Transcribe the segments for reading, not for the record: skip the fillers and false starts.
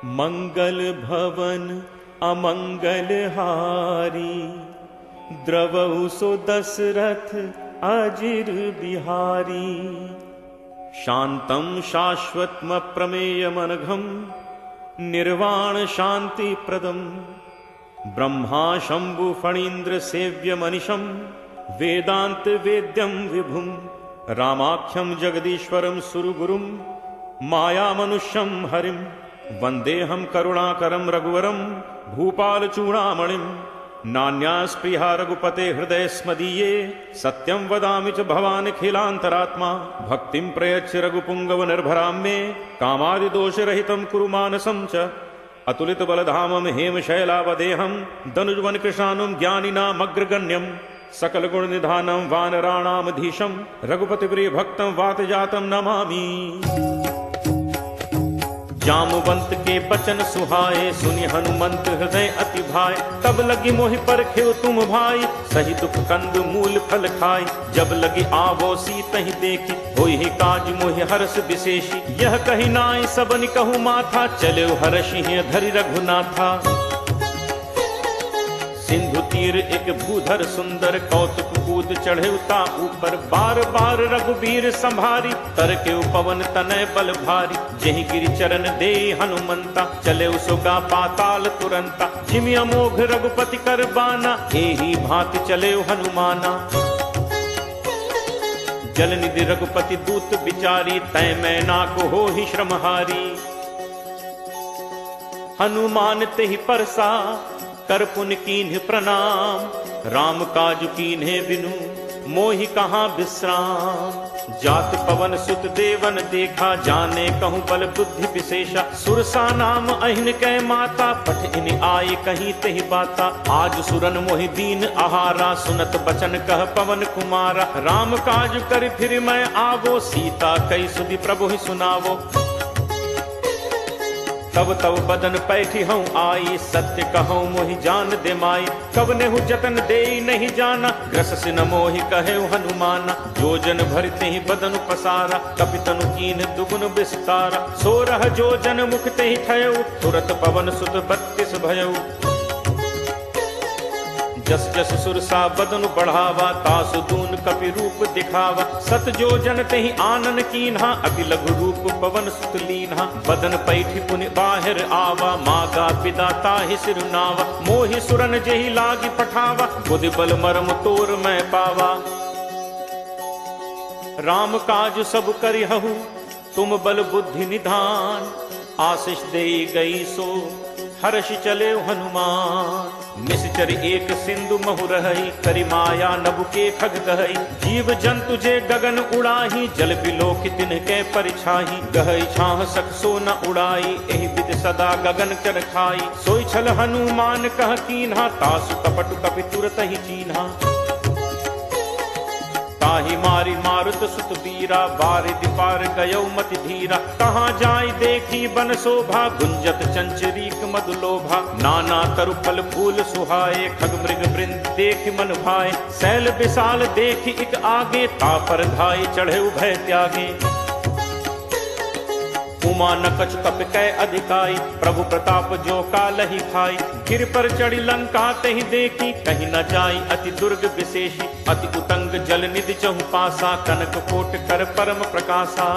मंगल भवन अमंगल हारी, द्रवहु सो दशरथ अजिर बिहारी। शांतं शाश्वतम प्रमेयमनघं, निर्वाण शांति प्रदम। ब्रह्मा शंभु फणीन्द्र सेव्य मनिषं, वेदांत वेद्यं विभुं। रामाख्यं जगदीश्वरं सुरगुरुं, माया मनुष्यं हरिं। वंदेहं करुणाकरं रघुवरं, भूपाल चूड़ामणिं। नान्यास्पृहा रघुपते हृदय स्मदीये, सत्यं वदामि च भवानिखिलान्तरात्मा। भक्तिं प्रयच्छ रघुपुंगव निर्भरां मे, कामादिदोषरहितं कुरु मानसं च। अतुलित बलधामं हेमशैलावदेहं, दनुजवन कृशानुं ज्ञानिनामग्रगण्यं। सकल गुण निधानं वानराणामधीशं, रघुपति प्रिय भक्तं वातजातं नमामि। जामवंत के बचन सुहाए, सुनि हनुमंत हृदय अति भाए। तब लगी मोहि परखियो तुम भाई, सही दुख कंद मूल फल खाई। जब लगी आवो सीतहि देखी, होई ही काज मोहि हर्ष विशेषी। यह कही नाई सबनि कहूँ माथा, चले हर्षि धरि रघुनाथा। सिंधु तीर एक भूधर सुंदर, कौतुक कूद चढ़े उता ऊपर। बार बार रघुबीर संभारी, तर के पवन तनय बल भारी। जहि गिरि चरण दे हनुमंता, चले उसोगा पाताल तुरंता। जिमि अमोघ रघुपति कर बाना, एही भांति चले हनुमाना। जल निधि रघुपति दूत बिचारी, तय मैना को हो ही श्रमहारी। हनुमान तेहि परसा, कर पुन कीन्ह प्रणाम। राम काज कीन्हे बिनु, मोहि कहाँ विश्राम। जात पवन सुत देवन देखा, जाने कहूँ बल बुद्धि विशेषा। सुरसा नाम अहिन कै माता, पठ इन आए कहीं तेहि बाता। आज सुरन मोहि दीन आहारा, सुनत बचन कह पवन कुमारा। राम काज कर फिर मैं आवो, सीता कई सुधि प्रभु ही सुनावो। तब तब बदन पैठी हूँ आई, सत्य कहूँ मोहि जान दे माई। कब नेहु जतन दे नहीं जाना, ग्रस सिन मोहि कहे हनुमाना। जोजन भरते ही बदन पसारा, कपितनु कीन दुगुन विस्तारा। 16 जोजन मुख ते ही ठयऊ, तुरत पवन सुत 32 भयऊ। जस जस सुरसा बदन बढ़ावा, तासु दून कपि रूप दिखावा। 7 जोजन तेहि आनन कीन्हा, अति लघु रूप पवन सुत लीन्हा। बदन पैठी पुनि बाहिर आवा, मागा पिता ताहि सिरुनावा। मोहि सुरन जेहि लागी पठावा, बुद्धि बल मरम तोर मैं पावा। राम काज सब करिहु, तुम बल बुद्धि निधान। आशीष देई गई सो, हर्ष चले हनुमान। निश्चर एक सिंधु महु रहई, करि माया नभु के खग कहई। जीव जंतु जे गगन उड़ाही, जल बिलोक तिनके परिछाही। गहई छाह सक सो न उड़ाई, एहि विद सदा गगन कर खाई। सोई छल हनुमान कह कीन्हा, तासु कपट कपि तुरत ही चीन्हा। ताहि मारी मारुत सुत बीरा, बारिधि पार गयो मति धीरा। कहाँ जाय देखी बन शोभा, गुंजत चंचरीक मधुलोभा। नाना तरु फल फूल सुहाए, खग मृग वृंद देखि मन भाए। शैल विशाल देखि इक आगे, तापर धाय चढ़े उभय त्यागे। उमा नकच कप कै अधिकाई, प्रभु प्रताप जो कालहि खाई। गिर पर चढ़ी लंका तहि देखी, कहीं न जाई अति दुर्ग विशेषी। अति उतंग जल निधि चहु पासा, कनक कोट कर परम प्रकाशा।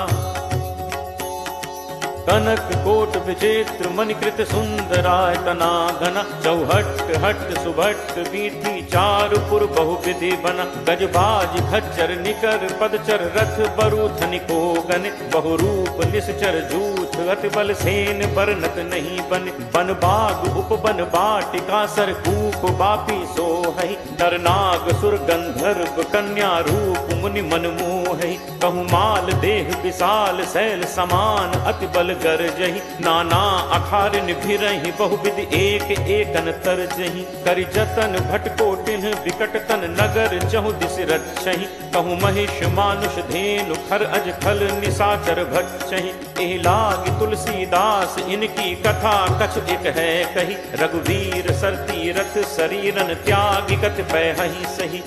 कनक कोट विचित्र मणिकृत सुंदरायतना घना। चौहट हट सुभट वीथी, चारुपुर बहुविधि बना। गजबाज खच्चर निकर पदचर, रथ बरु धनिको गन। बहुरूप निश्चर जूथ, अति बल सेन बरनत नहीं बन। बन बाग उपवन बाटिका, सर कूप बापी सोहई। नर नाग सुर गंधर्व कन्या, रूप मुनि मन मोहई। कहु माल देह विशाल, शैल समान अति बल गरजहि। नाना अखारिन भिरहि, बहुविध एक एकन तरजहि। करि जतन भटकोटिन, विकट तन नगर चहु दिस रक्षहि। कहु महिष मानुष धेनु, खर अज खल निशाचर भक्षहि। एहि लागी तुलसीदास, इनकी कथा कछ एक है कही। रघुवीर सरती रथ, शरीरन त्यागी कत पैहि सही।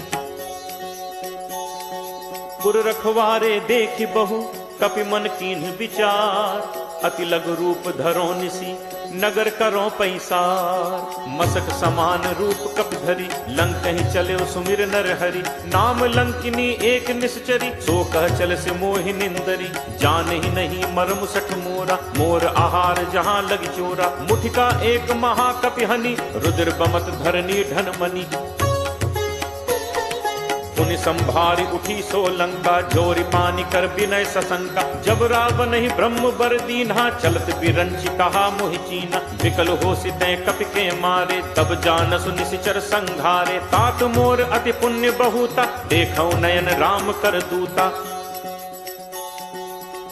पुर रखवारे देखि बहु, कपि मन कीन्ह विचार। अति लघु रूप धरो निसी, नगर करो पैसार। मसक समान रूप कप धरी, लंक ही चले सुमिर नर हरि। नाम लंकिनी एक निश्चरी, सो कह चल से मोहि निंदरी। जान ही नहीं मर्म सठ मोरा, मोर आहार जहाँ लग चोरा। मुठिका एक महाकपि हनि, रुद्र बमत धरनी ढन मनी। पुनि संभारी उठी सो लंका, जोरी पानी कर विनय सशंका। जब रावण ही ब्रह्म बर दीन्हा, चलत बिरंची कहा मोहि चीना। विकल हो सितै कपि के मारे, तब जानसु निशिचर संघारे। तात मोर अति पुण्य बहुता, देखौ नयन राम कर दूता।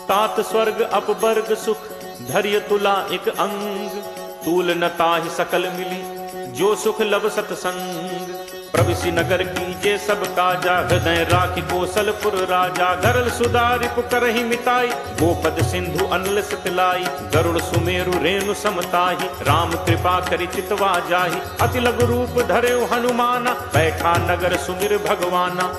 तात स्वर्ग अपवर्ग सुख, धैर्य तुला एक अंग। तूल न ताहि सकल मिली, जो सुख लब सतसंग। प्रविशि नगर कीजे सब काजा, हृदय राखि कौशलपुर राजा। गरल सुधारि पुकरहि मिताई, गोपद सिंधु अनल सितलाई। गरुड़ सुमेरु रेणु समताहि, राम कृपा करि चितवा जाहि। अति लघु रूप धरेउ हनुमाना, बैठा नगर सुमिर भगवाना।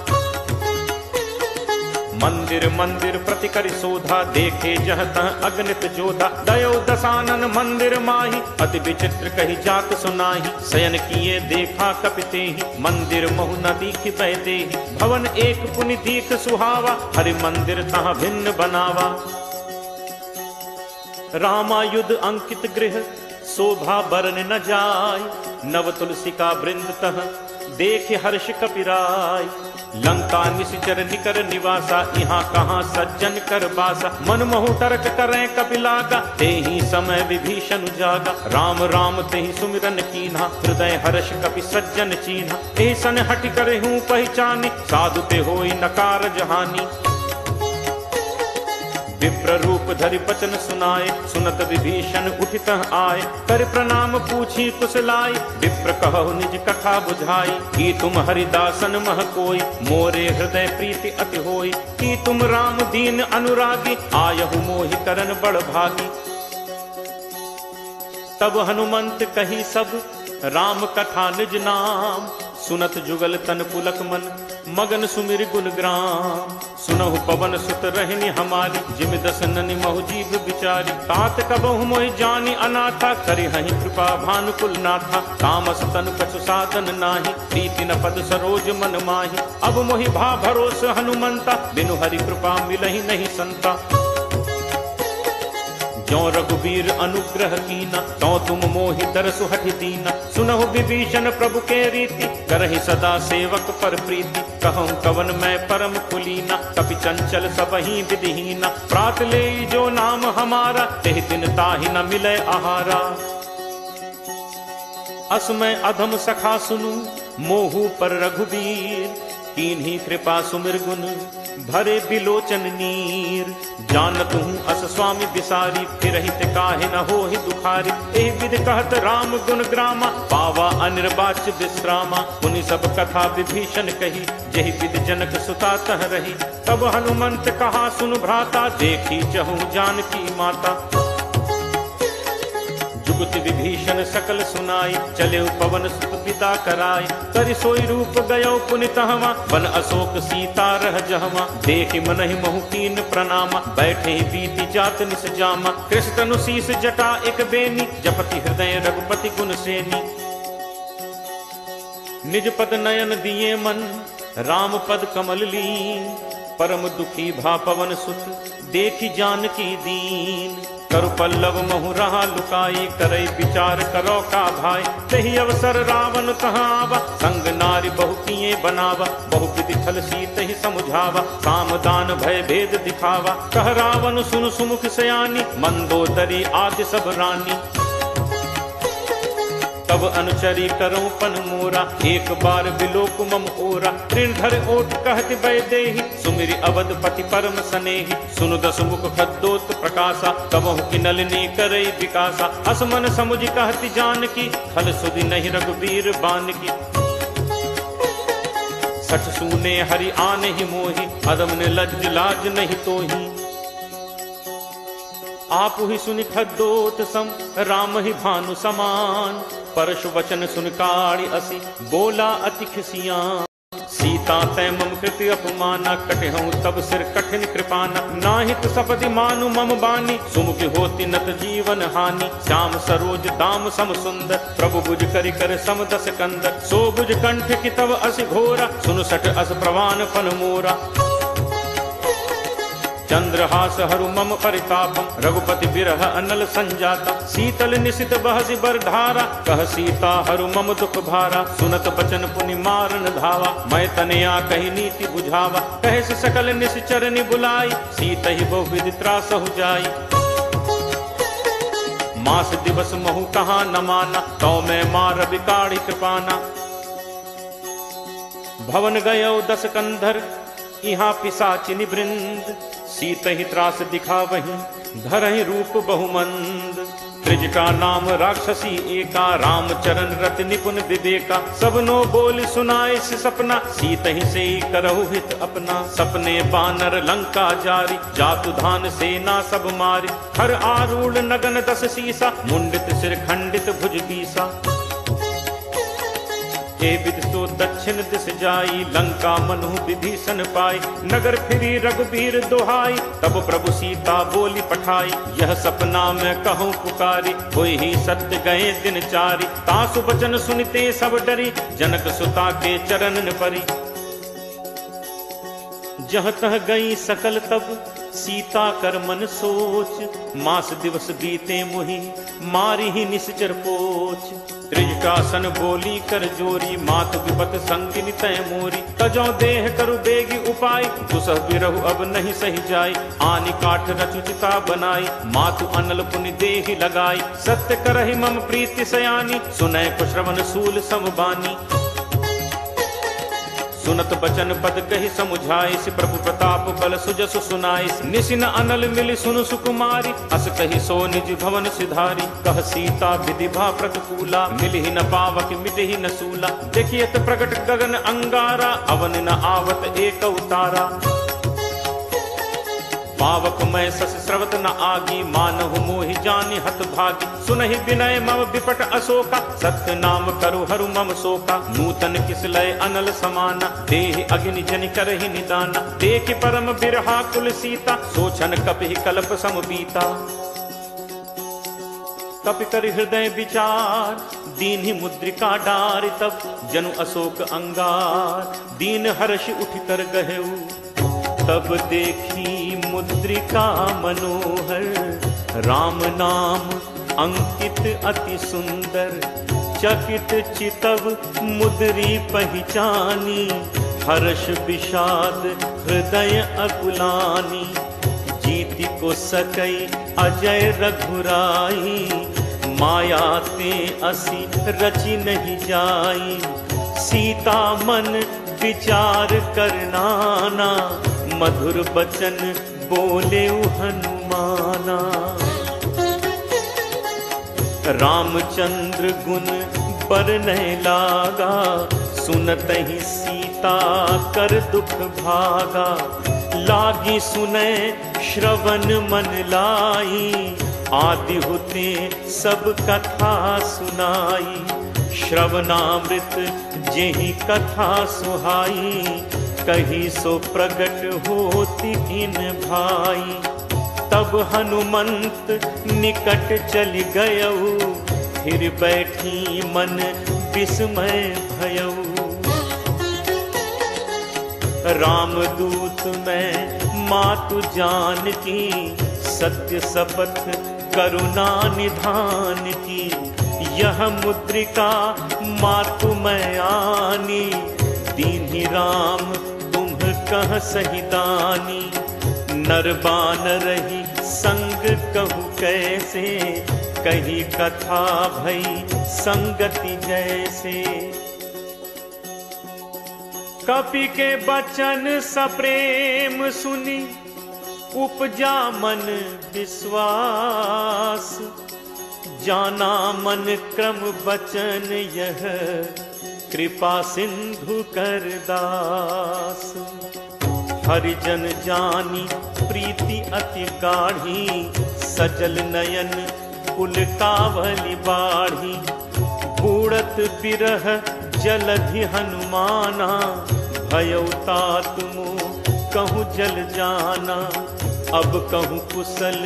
मंदिर मंदिर प्रति करि शोधा, देखे जह तह अगणित जोधा। दयो दसानन मंदिर माही, अति विचित्र कही जात सुनाही। शयन किए देखा कपिते ही, मंदिर महु न दीख बैते ही। भवन एक पुनि दीख सुहावा, हरि मंदिर तहाँ भिन्न बनावा। रामायुध अंकित गृह, शोभा बरन न जाय। नव तुलसी का वृंद तह, देख हर्ष कपिराय। लंका निशिचर निकर निवासा, यहाँ कहाँ सज्जन कर बासा। मन महु तर्क करें कपिलागा, तेहि समय विभीषण जागा। राम राम तेहि सुमिरन कीन्हा, हृदय हर्ष कपि सज्जन चीन्हा। एहि सन हटि करहूँ पहचानी, साधु ते होई नकार जहानी। विप्र रूप धरि बचन सुनाए, सुनत विभीषण उठितः आए। कर प्रणाम पूछी कुशलाई, विप्र कहु निज कथा बुझाई। कि तुम हरिदासन मह कोई, मोरे हृदय प्रीति अति होई। कि तुम राम दीन अनुरागी, आयहु मोहि करन बड़ भागी। तब हनुमंत कही सब, राम कथा निज नाम। सुनत जुगल तन पुलक मन, मगन सुमिर गुण ग्राम। सुनहु पवन सुत रहनि हमारी, जिमि दस ननि महु जीव बिचारी। तात कबहु मोहि जानि अनाथा, करि हहि कृपा भानुकुल नाथा। तामस तनु कछु साधन नाही, प्रीति न पद सरोज मन माही। अब मोहि भा भरोस हनुमंता, बिनु हरि कृपा मिलहि नहीं संता। जो रघुवीर अनुग्रह कीना, तो तुम मोहि दरसु हठि दीना। सुनहु विभीषण प्रभु के रीति, करहि सदा सेवक पर प्रीति। कहूँ कवन मैं परम कुलीना, कपि चंचल सबहि विधिहीना। प्रात ले जो नाम हमारा, तेहि दिन ताहि न मिले आहारा। असमय अधम सखा सुनु, मोहु पर रघुवीर। कीन्ही कृपा सुमिर गुण, भरे बिलोचन नीर। जानत हूँ अस स्वामी बिसारी, फिरहित काहे न होहि दुखारी। एहि विधि कहत राम गुण ग्रामा, पावा अनिर्वाच्य विश्रामा। पुनि सब कथा विभीषण कही, जेहि विधि जनक सुता तह रही। तब हनुमंत कहा सुन भ्राता, देखी चहु जानकी माता। जुगति विभीषण सकल सुनाई, चले पवन सुत पिता कराई। करि सोई रूप गयो पुनि तहवा, बन अशोक सीता रह जहवा। देखि मनहि महु कीन प्रणामा, बैठे बीति जात निस जामा। कृष्ण तनु शीस जटा एक बेनी, जपति हृदय रघुपति गुण सेनी। निज पद नयन दिए मन, राम पद कमल लीन। परम दुखी भा पवन सुत, देखि जानकी दीन। करु पल्लव महु रहा लुकाई, करई विचार करो का भाई। तही अवसर रावण तहाँ आवा, संग नारी बहु किए बनावा। बहु विधि छल सीत ही समुझावा, साम दान भय भेद दिखावा। कह रावण सुन सुमुख सयानी, मंदोदरी आदि सब रानी। तब अनुचरी करो पन मोरा, एक बार बिलोक मम ओरा। तृणधर ओट कहति वैदेही, सुमिरि अवधपति परम सनेही। सुनु दस मुख खद्दोत प्रकाशा, कबहु की नलिनी करई विकासा। असमन समुझ कहति जानकी, खल सुधि नहीं रघुवीर बानकी। सच सूने हरि आने ही मोही, अदम ने लज्ज लाज नहीं तोही। आप ही सुनि खद्दोत सम, राम ही भानु समान। परशु वचन सुन काढ़ि असी, बोला अति खिसियान। सीता तै मम कृति अपमाना, कटहूँ तब सिर कठिन कृपाना। नाहित सपदि मानु मम बानी, सुमुख होती नत जीवन हानि। श्याम सरोज दाम सम सुंदर, प्रभु बुझ करि कर सम दस कंदर। सो बुझ कंठ की तब असि घोरा, सुन सट अस प्रवान फन मोरा। चंद्रहास हरु मम परितापम, रघुपति बिरह अनल संजाता। शीतल निशित बहसि बर धारा, कह सीता हरु मम दुख भारा। सुनत बचन पुनि मारन धावा, मैं तनया कही नीति बुझावा। कहस सकल निश्चर नि बुलाई, सीतहि बहुविधि त्रासहु जाई। मास दिवस महु कहाँ न माना, तो मैं मार बिकाड़ी कृपाना। भवन गयो दस कंधर, यहाँ पिशाचिनी वृंद। सीत ही त्रास दिखा वहीं, धरहि रूप बहुमंद। त्रिजटा नाम राक्षसी एका, रामचरण रत निपुण विवेका। सबनो बोल सुनाए से सपना, सीत ही से करहु हित अपना। सपने बानर लंका जारी, जातु धान सेना सब मारी। हर आरूढ़ नगन दस सीसा, मुंडित सिर खंडित भुज बीसा। हे विद सो दक्षिण दिस जाई, लंका मनु विभीषण पाई। नगर फिरी रघुबीर दोहाई, तब प्रभु सीता बोली पठाई। यह सपना मैं कहूँ पुकारी, होई ही सत्य गए दिन चारी। तासु बचन सुनते सब डरी, जनक सुता के चरण परी। जह तह गई सकल तब, सीता कर मन सोच। मास दिवस बीते मुहि, मारी ही निश्चर पोच। त्रिजटासन बोली कर जोरी, मात विपत संगिनी तय मोरी। तजौ देह करु बेगी उपाय, दुसह बिरहु अब नहीं सही जाय। आनि काठ रचुचिता बनाई, मातु अनल पुनि देहि लगाई। सत्य करहि मम प्रीति सयानी, सुनय कुश्रवण सूल समबानी। सुनत बचन पद कही समुझाई, प्रभु प्रताप बल सुजसु सुनाई। निसिन अनल मिलि सुनु सुकुमारी, अस कही सो निज भवन सिधारी। कह सीता विधि भा प्रतिकूला, मिलहि न पावक मिटहि न सूला। देखियत प्रगट गगन अंगारा, अवन न आवत एक उतारा। पावक मैं सस स्रवत न आगी, मानहु मोहि जानि हत भागी। सुनहि विनय मम विपट अशोका, सत्य नाम करु हरु मम शोका। नूतन किस लय अनल समाना, देहि अग्नि जनि करहि निदाना। देखि परम बिरहा कुल सीता, सोचन कपि कल्प सम बीता। कपि कर हृदय विचार, दीन्हि मुद्रिका डारि। तब जनु अशोक अंगार, दीन हर्ष उठ कर गहेऊ। तब देखी मुद्रिका मनोहर, राम नाम अंकित अति सुंदर। चकित चितव मुद्री पहचानी, हर्ष विषाद हृदय अकुलानी। जीति को सकई अजय रघुराई, माया ते असी रचि नहीं जाई। सीता मन विचार करनाना, मधुर बचन बोले हनुमाना। रामचंद्र गुण बरनय लागा, सुनत ही सीता कर दुख भागा। लागी सुने श्रवण मन लाई, आदि होते सब कथा सुनाई। श्रवणामृत जेहि कथा सुहाई, कही सो प्रगट होती इन भाई। तब हनुमंत निकट चली गयऊ, फिर बैठी मन विस्मय भयऊ। रामदूत मैं मातु जानकी, सत्य शपथ करुणा निधान की। यह मुद्रिका मातु मैं आनी, दीन्हि राम तुम कह सहिदानी। नर बानर ही संग कहु कैसे, कही कथा भई संगति जैसे। कपि के बचन सप्रेम सुनी, उपजा मन विश्वास। जाना मन क्रम बचन यह, कृपा सिंधु कर दास। हरिजन जानी प्रीति अति गाढ़ी, सजल नयन कुल कावली बाढ़ी। बूढ़त बिरह जलधि हनुमाना, भयउ तात मोह कहूँ जल जाना, अब कहूँ कुशल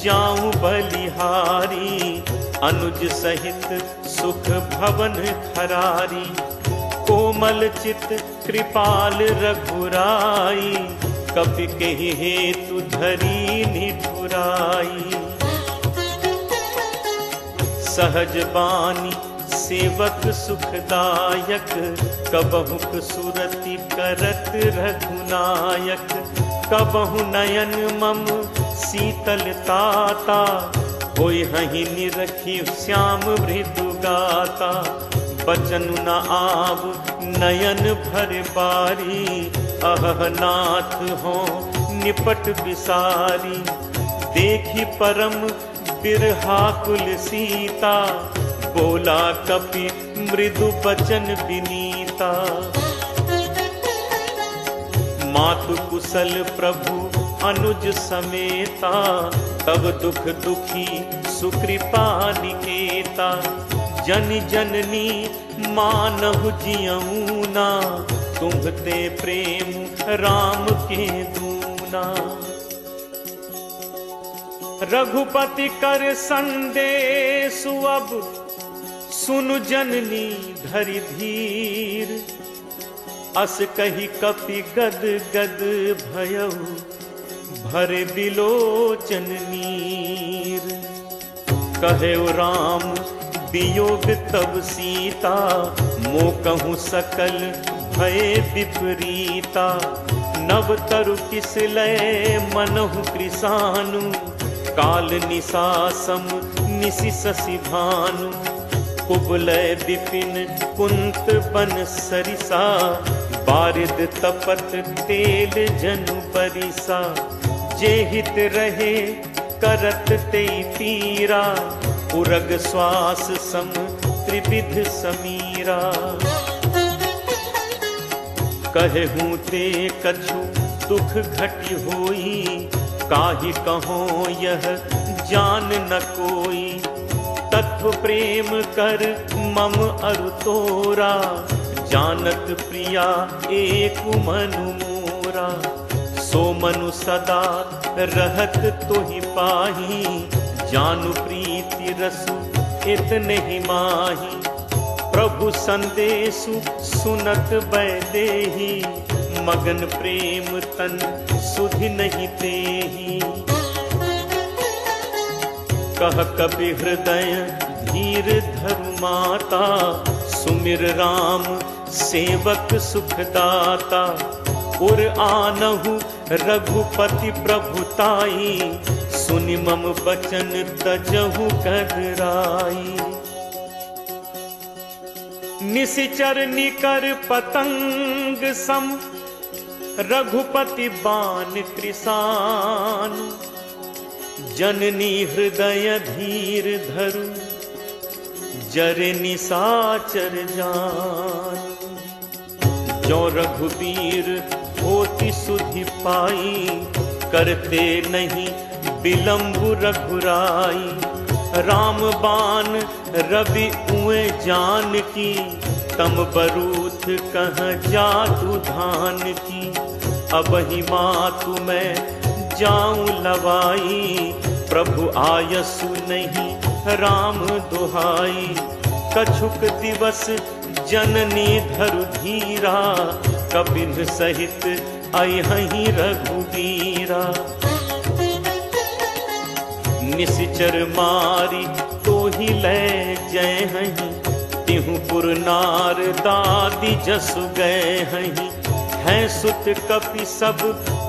जाऊं बलिहारी, अनुज सहित सुख भवन खरारी। कोमल चित कृपाल रघुराई, कपि केहि हेतु धरी निठुराई। सहज बानी सेवक सुखदायक, कबहुक सुरति करत रघुनायक। कबहु नयन मम शीतल ताता, होय हहि निरखी श्याम मृदु गाता। बचनु न आव नयन भर बारी, अहह नाथ हो निपट बिसारी। देखी परम बिरहा कुल सीता, बोला कपि मृदु बचन विनीता। मातु कुशल प्रभु अनुज समेता, तब दुख दुखी सुकृपा निकेता। जन जननी मानहु जियऊना, तुम्हते प्रेम राम के दूना। रघुपति कर संदेशु अब, सुनु जननी धरि धीर। अस कही कपि गद गद भयउ, भरे बिलोचन नीर। कहेउ राम वियोग तब सीता, मो कहूँ सकल भय विपरीता। नव तरु किस लय मनहु कृसानु, काल निसासम निसि शशि भानु। कुबलय विपिन कुंत बन सरिसा, बारिद तपत तेल जनु परिसा। जे हित रहे करत ते पीरा, उरग श्वास सम त्रिविध समीरा। कहूँ ते कछु दुख घटि होई, काहि कहो यह जान न कोई। तत्व प्रेम कर मम अरु तोरा, जानत प्रिया एक मनु मोरा। सो मनु सदा रहत तोहि पाही, जानु प्रीति रसु इतने ही माही। प्रभु संदेशु सुनत बैदेही, मगन प्रेम तन सुधि नहीं तेही। कह कपि हृदय धीर धरु माता, सुमिर राम सेवक सुखदाता। उर आनहु रघुपति प्रभुताई, सुनि मम बचन तजहु कदराई। निशिचर निकर पतंग सम, रघुपति बान कृसान। जननी हृदय धीर धरु, जरे निशाचर जान। जो रघुबीर होति सुधि पाई, करते नहीं विलंबु रघुराई। राम बान रवि उए जान की, तम बरूथ कह जातु धान की। अब ही मातु मैं जाऊं लवाई, प्रभु आयसु नहीं राम दुहाई। कछुक दिवस जननी धरु धीरा, कपिन सहित अयहि रघुबीरा। निशिचर मारी तो ही ले जय हहीं, तिहु पुर नार दादी जसु गए हहीं। हैं सुत कपि सब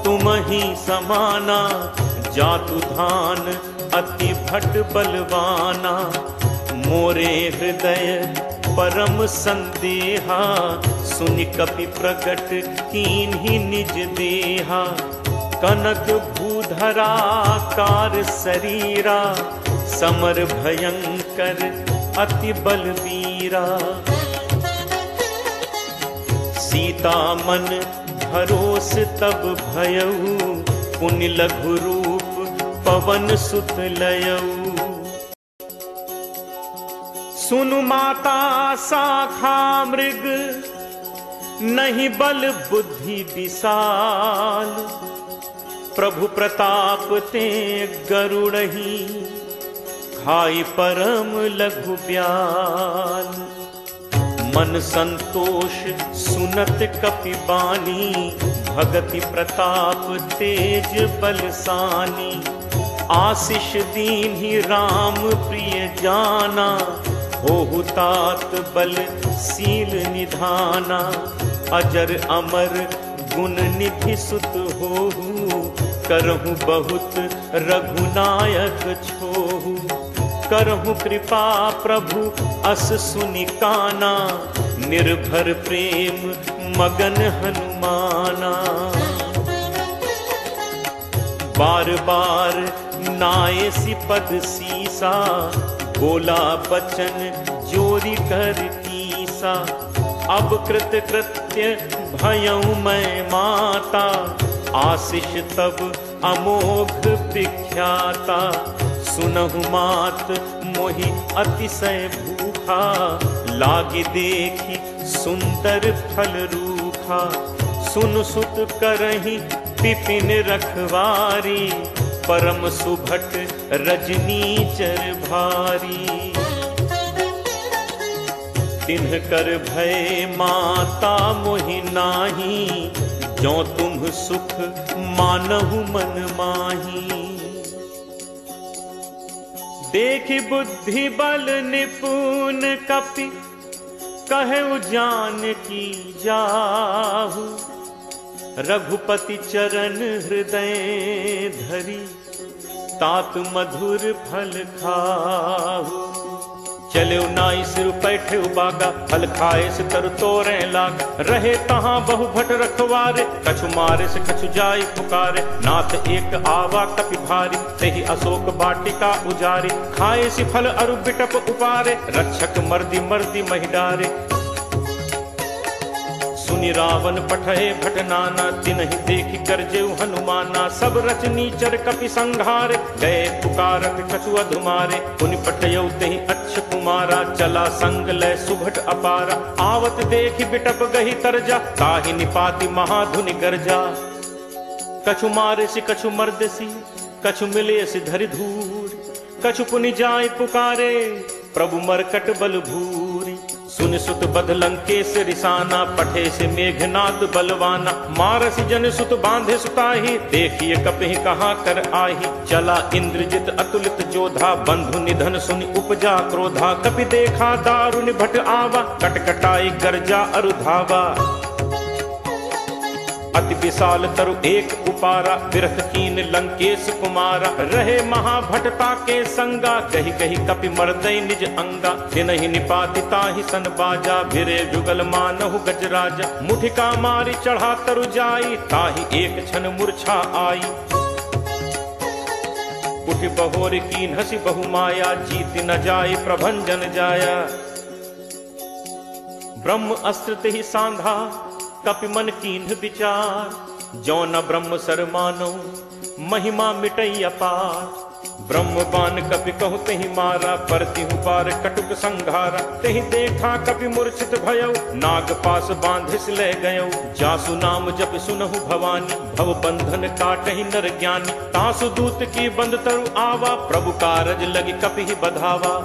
तुम ही समाना, जातु धान अति भट बलवाना। मोरे हृदय परम संदेहा, सुनि कपि प्रगट कीन्ही निज देहा। कनक भूधराकार शरीरा, समर भयंकर अति बलवीरा। सीता मन भरोस तब भयऊ, पुनि लघु रूप पवन सुत लयऊ। सुनु माता शाखा मृग, नहीं बल बुद्धि विशाल, प्रभु प्रताप ते गरुड़ही, खाई परम लघु ब्याल। मन संतोष सुनत कपि बानी, भगति प्रताप तेज बलसानी। आशीष दीन्हि राम प्रिय जाना, होहु तात बल सील निधाना। अजर अमर गुण निधि सुत होहु, करहु बहुत रघुनायक छोहु। करहु कृपा प्रभु अस सुनि काना, निर्भर प्रेम मगन हनुमाना। बार बार नायसी पद सीसा, बोला बचन जोरी कर कीसा। अब कृत कृत्य भयउ मैं माता, आशीष तब अमोघ विख्याता। सुनहु मात मोहि अतिशय भूखा, लागी देखी सुंदर फल रूखा। सुन सुत करहि विपिन रखवारी, परम सुभट रजनीचर भारी। तिन्ह कर भय माता मोहि नाही, जो तुम सुख मानहु मन माही। देखि बुद्धि बल निपुण कपि, कहु जानकी जाहु। रघुपति चरण हृदय धरी, तात मधुर फल खाहु। चले नाई सिर पैठे बागा, फल खाए से तरु तोरे लाग। रहे तहां बहु भट रखवारे, कछु मारे से कछु जाई पुकारे। नाथ एक आवा कपि भारी, तेहि अशोक वाटिका उजारी। खाए से फल अरु बिटप उपारे, रक्षक मर्दी मर्दी महि डारे। सुनि रावण पठए भट नाना, तिन्हि देखि गरजेउ हनुमाना। सब रचनीचर कपि संघार, गए पुकारत कछु अधुमारे। पुनि पठयउ तेहि अच्छ कुमारा, चला संग लय सुभट अपारा। आवत देखि बिटप गहि तरजा, ताहि निपाति महाधुनि गर्जा। कछु मारे से कछु मर्दसी, कछु मिले से धरि धूर। कछु पुनि जाय पुकारे, प्रभु मरकट बल भूरी। सुन सुत बध लंकेश रिसाना, पठे से मेघनाद बलवाना। मारस जन सुत बांधे सुताही, देखिए कपहि कहाँ कर आही। चला इंद्रजित अतुलित जोधा, बंधु निधन सुनि उपजा क्रोधा। कपि देखा दारुनि भट आवा, कटकटाई गर्जा अरु धावा। अति विशाल तरु एक उपारा, विरथ कीन लंकेश कुमारा। रहे महाभटता के संगा, कही कही कपि मर्दई निज अंगा। तिनहि निपाति ताहि सन बाजा, भिरे जुगल मानहु गजराजा। मुठिका मारी चढ़ा तरु जाई, ताहि एक क्षण मूर्छा आई। उठि बहोर कीन हसी बहु माया, जीत न जाय प्रभंजन जाया। ब्रह्म अस्त्र तेहि सांधा, कपि मन कीन्ह विचार। जो न ब्रह्म सर मानो, महिमा मिटई अपार। ब्रह्म बान कपि कहु तेहि मारा, परतिहु पार कटुक संघारा। तेहि देखा कपि मूर्छित भयउ, नाग पास बांधिस ले गयउ। जासु नाम जप सुनहु भवानी, भव बंधन काटहि नर ज्ञानी। तासु दूत की बंद तरु आवा, प्रभु कारज लगी कपि बधावा।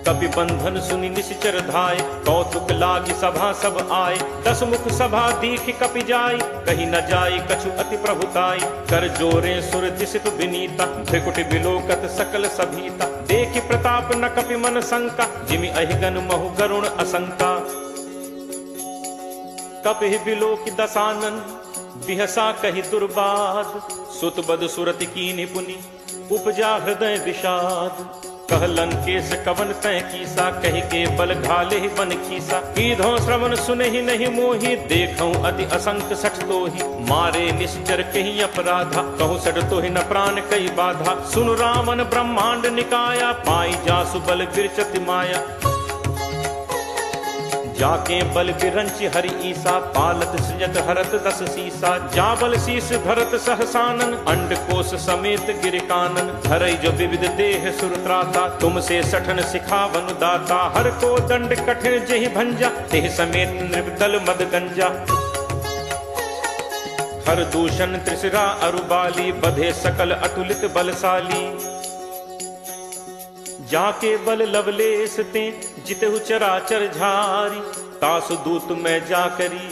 कपि बंधन सुनि निश्चर धाय, कौतुक लागी सभा सब आए। दस मुख सभा दीखि कपि जाय, कहीं न जाय कछु अति प्रभुताई। कर जोरे सुर दिसित विनीता, भ्रिकुटि बिलोकत सकल सभीता। देखि प्रताप न कपि मन शंका, जिमि अहिगन महु गरुण असंका। कपि बिलोकि दसानन, बिहसा कहि दुर्बाद। सुत बद सुरति कीनि पुनि, उपजा हृदय विषाद। कहलन केस कवन तय कीसा, कहि के बल घाले ही बन खीसा। कीधो श्रवण सुने ही नहीं मोही, देखऊं अति असंक सठ तोही। मारे निश्चर कही अपराधा, कहूँ सठ तोहि न प्राण कई बाधा। सुन रावण ब्रह्मांड निकाया, पाई जासु बल विरचति माया। जाके बल बिरंच हरि ईसा, पालत सृजत हरत 10 सीसा। जाबल शीस धरत सहसानन, अंड कोश समेत गिर कानन। धरई जो विविध देह सुरत्राता, तुमसे सठन सिखावन दाता। हर को दंड कठिन जेहि भंजा, तेह समेत नृपदल मद गंजा। हर दूषण त्रिशिरा अरुबाली, बधे सकल अतुलित बलशाली। जाके बल लवलेश ते, जितहु चराचर झारी। तासु दूत मैं जाकरी,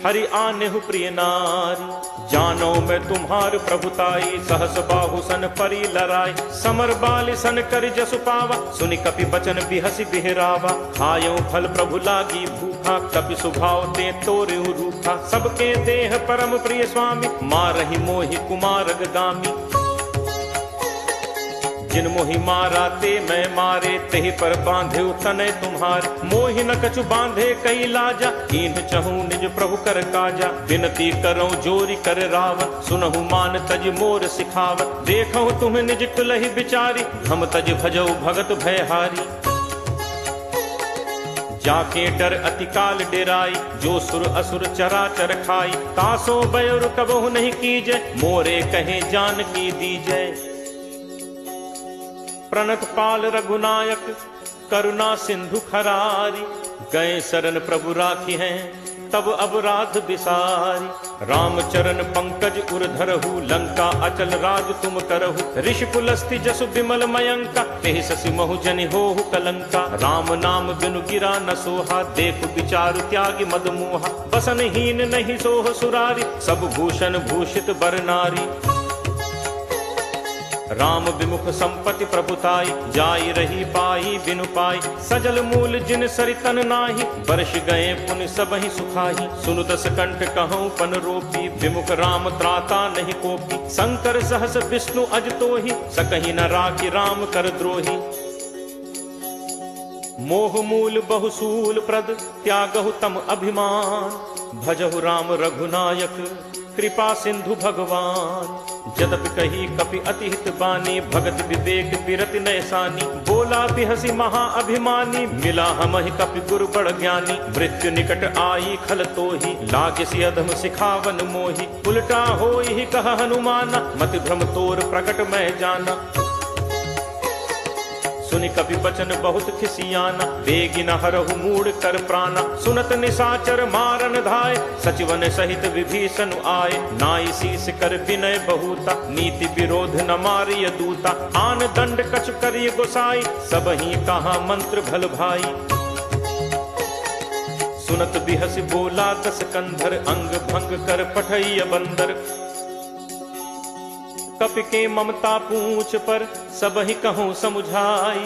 हरि आनेहु प्रिय नारी। जानो मैं तुम्हार प्रभुताई, सहस बाहु सन परी लराई। समर बाल सन कर जसु पावा, सुनि कपि बचन बिहसि बिहरावा। खायो फल प्रभु लागी भूखा, कपि सुभाव ते तोरेहु रूखा। सबके देह परम प्रिय स्वामी, मारहि मोहि कुमारग गामी। जिन मोहि मारा ते मैं मारे, तेहि पर बांधे तनय तुम्हारे। मोहि न कछु बांधे कई लाजा, कीन्ह चहूँ निज प्रभु कर काजा। विनती करऊँ जोरी कर रावत, सुनहु मान तज मोर सिखावत। देखऊँ तुम्हें निज कुलहि बिचारी, हम तज भजऊ भगत भयहारी। जाके डर अति काल डेराई, जो सुर असुर चराचर खाई। तासो बयुर कबहु नहीं कीजय, मोरे कहे जान की दीजय। प्रणत पाल रघुनायक, करुणा सिंधु खरारी। गए शरण प्रभु राखी हैं, तब अपराध बिसारी। रामचरण पंकज उर धरहु, लंका अचल राज तुम करहु। ऋषि पुलस्ति जसु विमल मयंका, तेहि शशि महु जनि होहु कलंका। राम नाम बिनु गिरा न सोहा, देखु विचारु त्यागी मद मोहा। बसनहीन नहीं सोह सुरारी, सब भूषण भूषित बर नारी। राम विमुख संपत्ति प्रभुताई, जाई रही पाई बिनु पाई। सजल मूल जिन सरितन नाही, वर्ष गए पुन सबहि सुखाही। सुनु दस कंठ कहूँ पन रोपी, विमुख राम त्राता नहीं कोपी। शंकर सहस विष्णु अज तोहि, सकहि न राखी राम कर द्रोही। मोह मूल बहुसूल प्रद, त्यागहु तम अभिमान। भजहु राम रघुनायक, कृपा सिंधु भगवान। जदपि कही कपि अति हित बानी, भगत विवेक बिरति नयसानी। बोला बिहसी महा अभिमानी, मिला हमहि कपि गुरु बड़ ज्ञानी। मृत्यु निकट आई खल तोहि, लागसी अधम सिखावन मोहि। उल्टा होई ही कह हनुमाना, मति भ्रम तोर प्रकट मैं जाना। सुनि कपि बचन बहुत खिसियाना, बेगी न हरहु मूढ़ कर प्राणा। सुनत निशाचर मारन धाय, सचिवन सहित विभीषण आए। नाई शीस कर विनय बहुता, नीति विरोध न मारिय दूता। आन दंड कछ करिय गोसाई, सबहि कहा मंत्र भल भाई। सुनत बिहस बोला दस कंधर, अंग भंग कर पठैय बंदर। कपि के ममता पूछ पर, सबहि कहूँ समुझाई।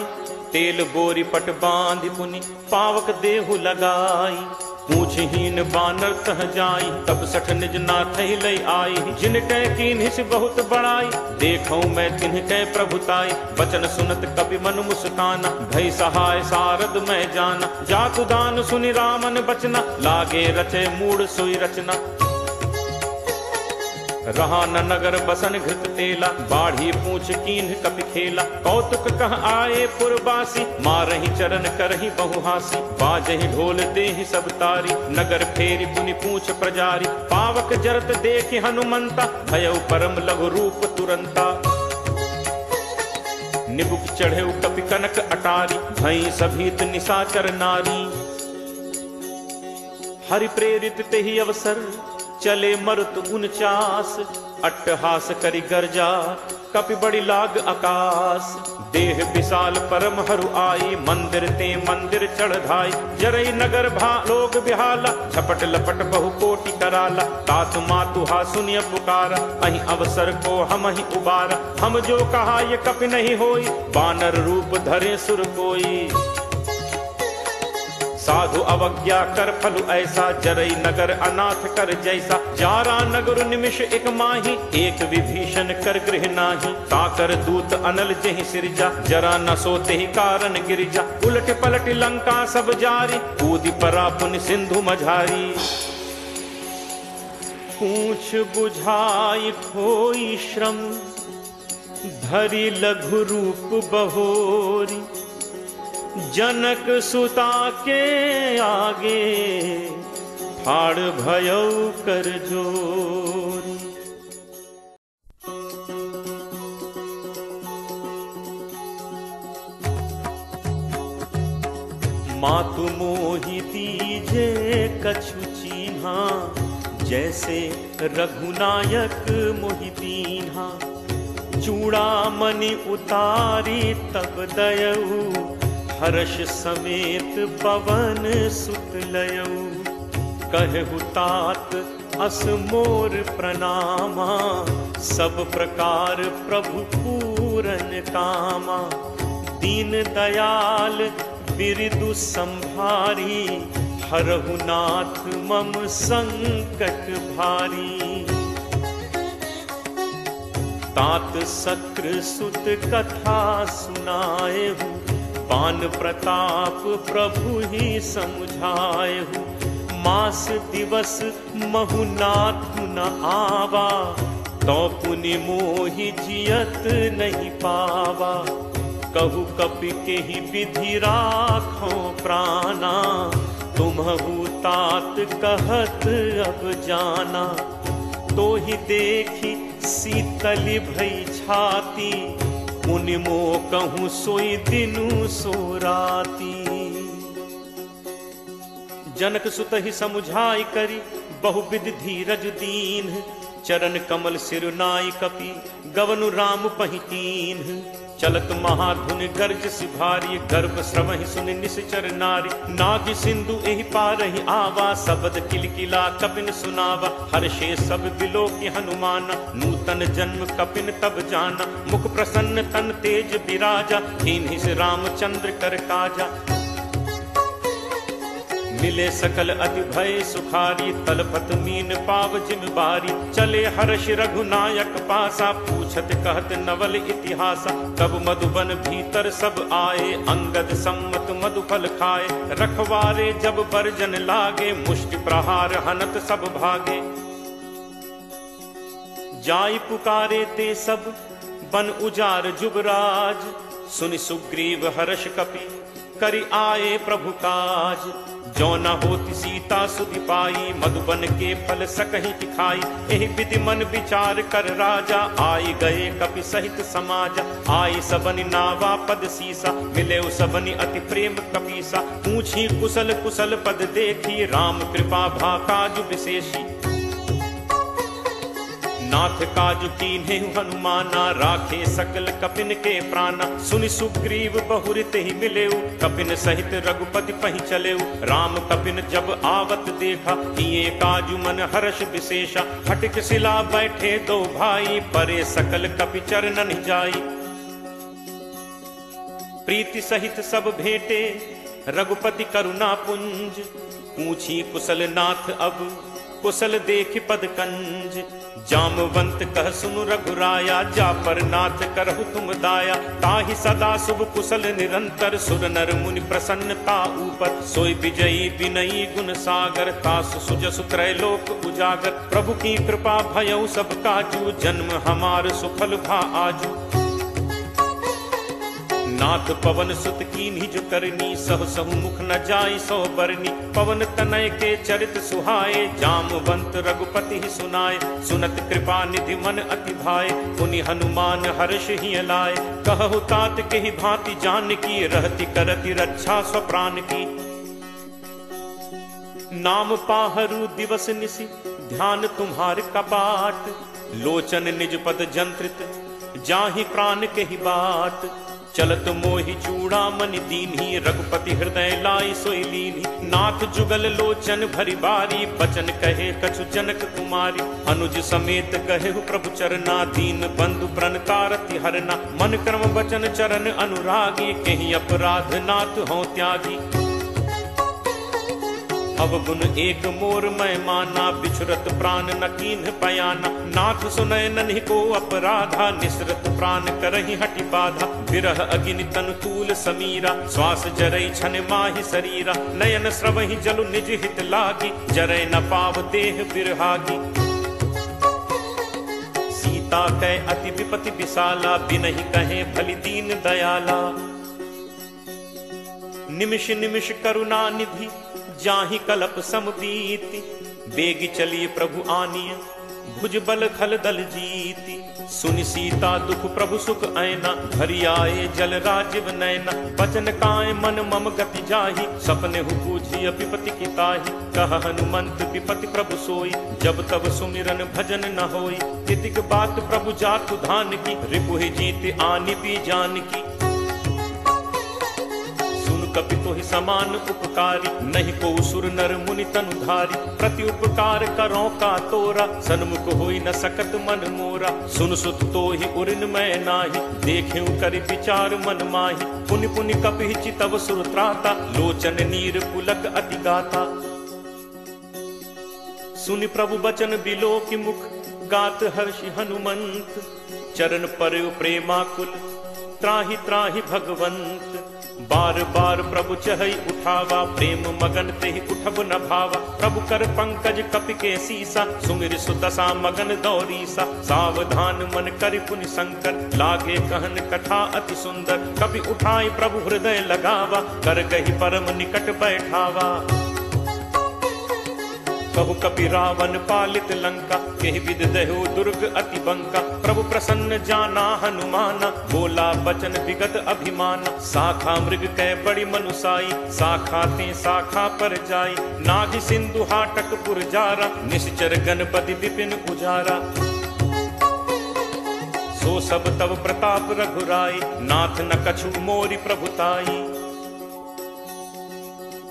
तेल बोरी पट बांधि पुनि, पावक देहु लगाई। पूछहीन बानर तह जाई, तब सठ निज नाथ लई आई। जिनकै कीन्हिस बहुत बड़ाई, देखऊँ मैं तिनकै प्रभुताई। वचन सुनत कपि मन मुस्काना, भई सहाय सारद मैं जाना। जातु दान सुनि रामन बचना, लागे रचे मूढ़ सोई रचना। रहा न नगर बसन घृत तेला, बाढ़ी पूछ कीन्ह कपि खेला। कौतुक कह आए पुरबासी, मारहि चरण करहि बहुहासी। बाजहि ढोल देहि सब तारी, नगर फेरी पुनि पूछ प्रजारी। पावक जरत देखि हनुमंता, भयउ परम लघु रूप तुरंता। निबुक चढ़ेउ कपि कनक अटारी, भई सभीत निशाचर नारी। हरि प्रेरित तेहि अवसर, चले मरुत 49। अट्टहास करि गर्जा, कपि बड़ी लाग आकाश। देह विशाल परम हरु आई, मंदिर ते मंदिर चढ़ धाई। जरई नगर भा लोग बिहाला, झपट लपट बहु कोटि कराला। तात मातु हा सुनिय पुकारा, अहि अवसर को हम ही उबारा। हम जो कहा ये कपि नहीं होई, बानर रूप धरे सुर कोई। साधु अवज्ञा कर फलु ऐसा, जरई नगर अनाथ कर जैसा। जारा नगर निमिष एक माही, एक विभीषण कर गृह नाही। ताकर दूत अनल जेहि सिरजा, जरा न सोते ही कारण गिरिजा। उलट पलट लंका सब जारी, कूदि परा पुनि सिंधु मझारी। पूछ बुझाई खोई श्रम, धरि लघु रूप बहोरी। जनक सुता के आगे ठाड़ भयौ कर जोरी। मातु मोहि दीजे कछु चीन्हा, जैसे रघुनायक मोहि दीन्हा। चूड़ामणि उतारी तब दयऊ, हर्ष समेत पवन सुत लयऊ। कहु तात अस मोर प्रणामा, सब प्रकार प्रभु पूरन कामा। दीन दयाल बिरदु संभारी, हरहु नाथ मम संकट भारी। तात सक्र सुत कथा सुनाएहु, पान प्रताप प्रभु ही समुझाएहु। मास दिवस महु नाथ न आवा, तो पुनि मोहि जियत नहीं पावा। कहु कपि के ही विधि राखो प्राणा, तुम्हु तात कहत अब जाना। तो ही देखी शीतली भई छाती, मुनि मो कहूँ सोई दिनु सो राती। जनक सुत ही समुझाई करी, बहुविध धीरज दीन। चरण कमल सिर नाई कपि, गवनु राम पहितीन। चलत महाधुन गर्ज सिभारी, गर्भ श्रवहि सुन निश्चर नारी। नाग सिंधु एहि पारहि आवा, शब्द किलकिला कपिन सुनावा। हर्षे सब बिलोकि हनुमाना, नूतन जन्म कपिन तब जाना। मुख प्रसन्न तन तेज विराजा, कीन्हि से रामचंद्र कर काजा। मिले सकल अति भय सुखारी, तलपत मीन पाव जिम बारी। चले हर्ष रघुनायक पासा, पूछत कहत नवल इतिहासा। तब मधुबन भीतर सब आए, अंगद सम्मत मधुफल खाए। रखवारे जब बरजन लागे, मुष्टि प्रहार हनत सब भागे। जाई पुकारे ते सब बन उजार जुबराज। सुनि सुग्रीव हर्ष कपि, करि आए प्रभु काज। जो न होती सीता सुधि पाई, मधुबन के फल सकहि खाई। एहि विधि मन विचार कर राजा, आई गए कपि सहित समाजा। आई सबनि नावा पद सीसा, मिले सबनि अति प्रेम कपीसा। पूछी कुशल कुशल पद देखी, राम कृपा भा काजु विशेषी। नाथ काजु कीन्हे हनुमाना, राखे सकल कपिन के प्राणा। सुनि सुग्रीव बहुरित ही मिलेऊ, कपिन सहित रघुपति पहि चलेऊ। राम कपिन जब आवत देखा, किए काजु मन हर्ष विशेषा। हटिक शिला बैठे दो भाई, परे सकल कपि चरणन जाई। प्रीति सहित सब भेंटे, रघुपति करुणा पुंज। पूछी कुशल नाथ अब, कुशल देख पद कंज। जामवंत कह सुनु रघुराया, जा पर नाथ करहु तुम दाया। ताहि सदा शुभ कुशल निरंतर, सुर नर मुनि प्रसन्नता ऊपर। सोई विजयी विनयी गुण सागर, तासु सुजसु त्रैलोक उजागर। प्रभु की कृपा भयउ सब काजू, जन्म हमार सुफल भा आजू। नाथ पवन सुत कीन्हि जो करनी, सहु सहु मुख न जाई सो बरनी। पवन तनय के चरित सुहाए, जामवंत रघुपति ही सुनाए। सुनत कृपा निधि मन अति भाए, पुनि हनुमान हर्ष ही लाए। कहु तात के ही भांति जान की, रहति करति रक्षा स्वप्राण की। नाम पाहरु दिवस निशि, ध्यान तुम्हार कपाट। लोचन निज पद जंत्रित, जाहि प्राण के ही बाट। चलत मोहि चूड़ामणि दीन्ही, रघुपति हृदय लाई सोई लीन्ही। नाथ जुगल लोचन भरी बारी, बचन कहे कछु जनक कुमारी। अनुज समेत कहेहु प्रभु चरना, दीन बंधु प्रणतारति हरना। मन क्रम वचन चरण अनुरागी, कहीं अपराध नाथ हों त्यागी। अवगुण एक मोर मैं माना, बिछुरत प्राण न कीन्ह पयाना। नाथ सुनय नन्हि को अपराधा, निसरत प्राण करहि हटि बाधा। विरह अग्नि तनु तूल समीरा, श्वास जरई छन माहि शरीरा। नयन स्रवहि जलु निज हित लागी, जरय न पाव देह बिरहागी। सीता कै अति विपति विशाला, बिनहि कहे भलि दीन दयाला। निमिष निमिष करुणा निधि जाहि कलप सम बीति, बेगी चलिए प्रभु आनिय भुज बल खल दल जीति। सुनि सीता दुख प्रभु सुख ऐना, हरि आए जल राजीव नैना। बचन काय मन मम गति जाहि, सपने हु बूझिय विपति की ताहि। कह हनुमंत विपति प्रभु सोई, जब तब सुमिरन भजन न होई। तितिक बात प्रभु जातु धान की, रिपुहि जीत आनि भी जान की। कपि तोहि समान उपकारी, नहीं को सुर नर मुनि तनुधारी। प्रति उपकार करो का तोरा, सन्मुख होई न सकत मन मोरा। सुन सुत तोहि उरिन मैं नाही, देखेउ करि विचार मन माही। पुनि पुनि कपि चितव सुर त्राता, लोचन नीर पुलक अति गाता। सुनि प्रभु बचन बिलो की मुख, गात हर्षि हनुमंत। चरण पर प्रेमाकुल, त्राहि त्राहि भगवंत। बार बार प्रभु चहई उठावा, प्रेम मगन तेहि उठब न भावा। प्रभु कर पंकज कपि के सीसा, सुमिर सुदशा मगन दौरीसा। सावधान मन करि पुनि शंकर, लागे कहन कथा अति सुंदर। कपि उठाई प्रभु हृदय लगावा, कर गहि परम निकट बैठावा। कहु कपि रावण पालित लंका, केहि विद दहु दुर्ग अति बंका। प्रभु प्रसन्न जाना हनुमाना, बोला बचन विगत अभिमाना। शाखा मृग कै बड़ी मनुसाई, शाखा ते शाखा पर जाई। नाग सिंधु हाटक पुरजारा, निश्चर गणपति विपिन उजारा। सो सब तब प्रताप रघुराई, नाथ न कछु मोरि प्रभुताई।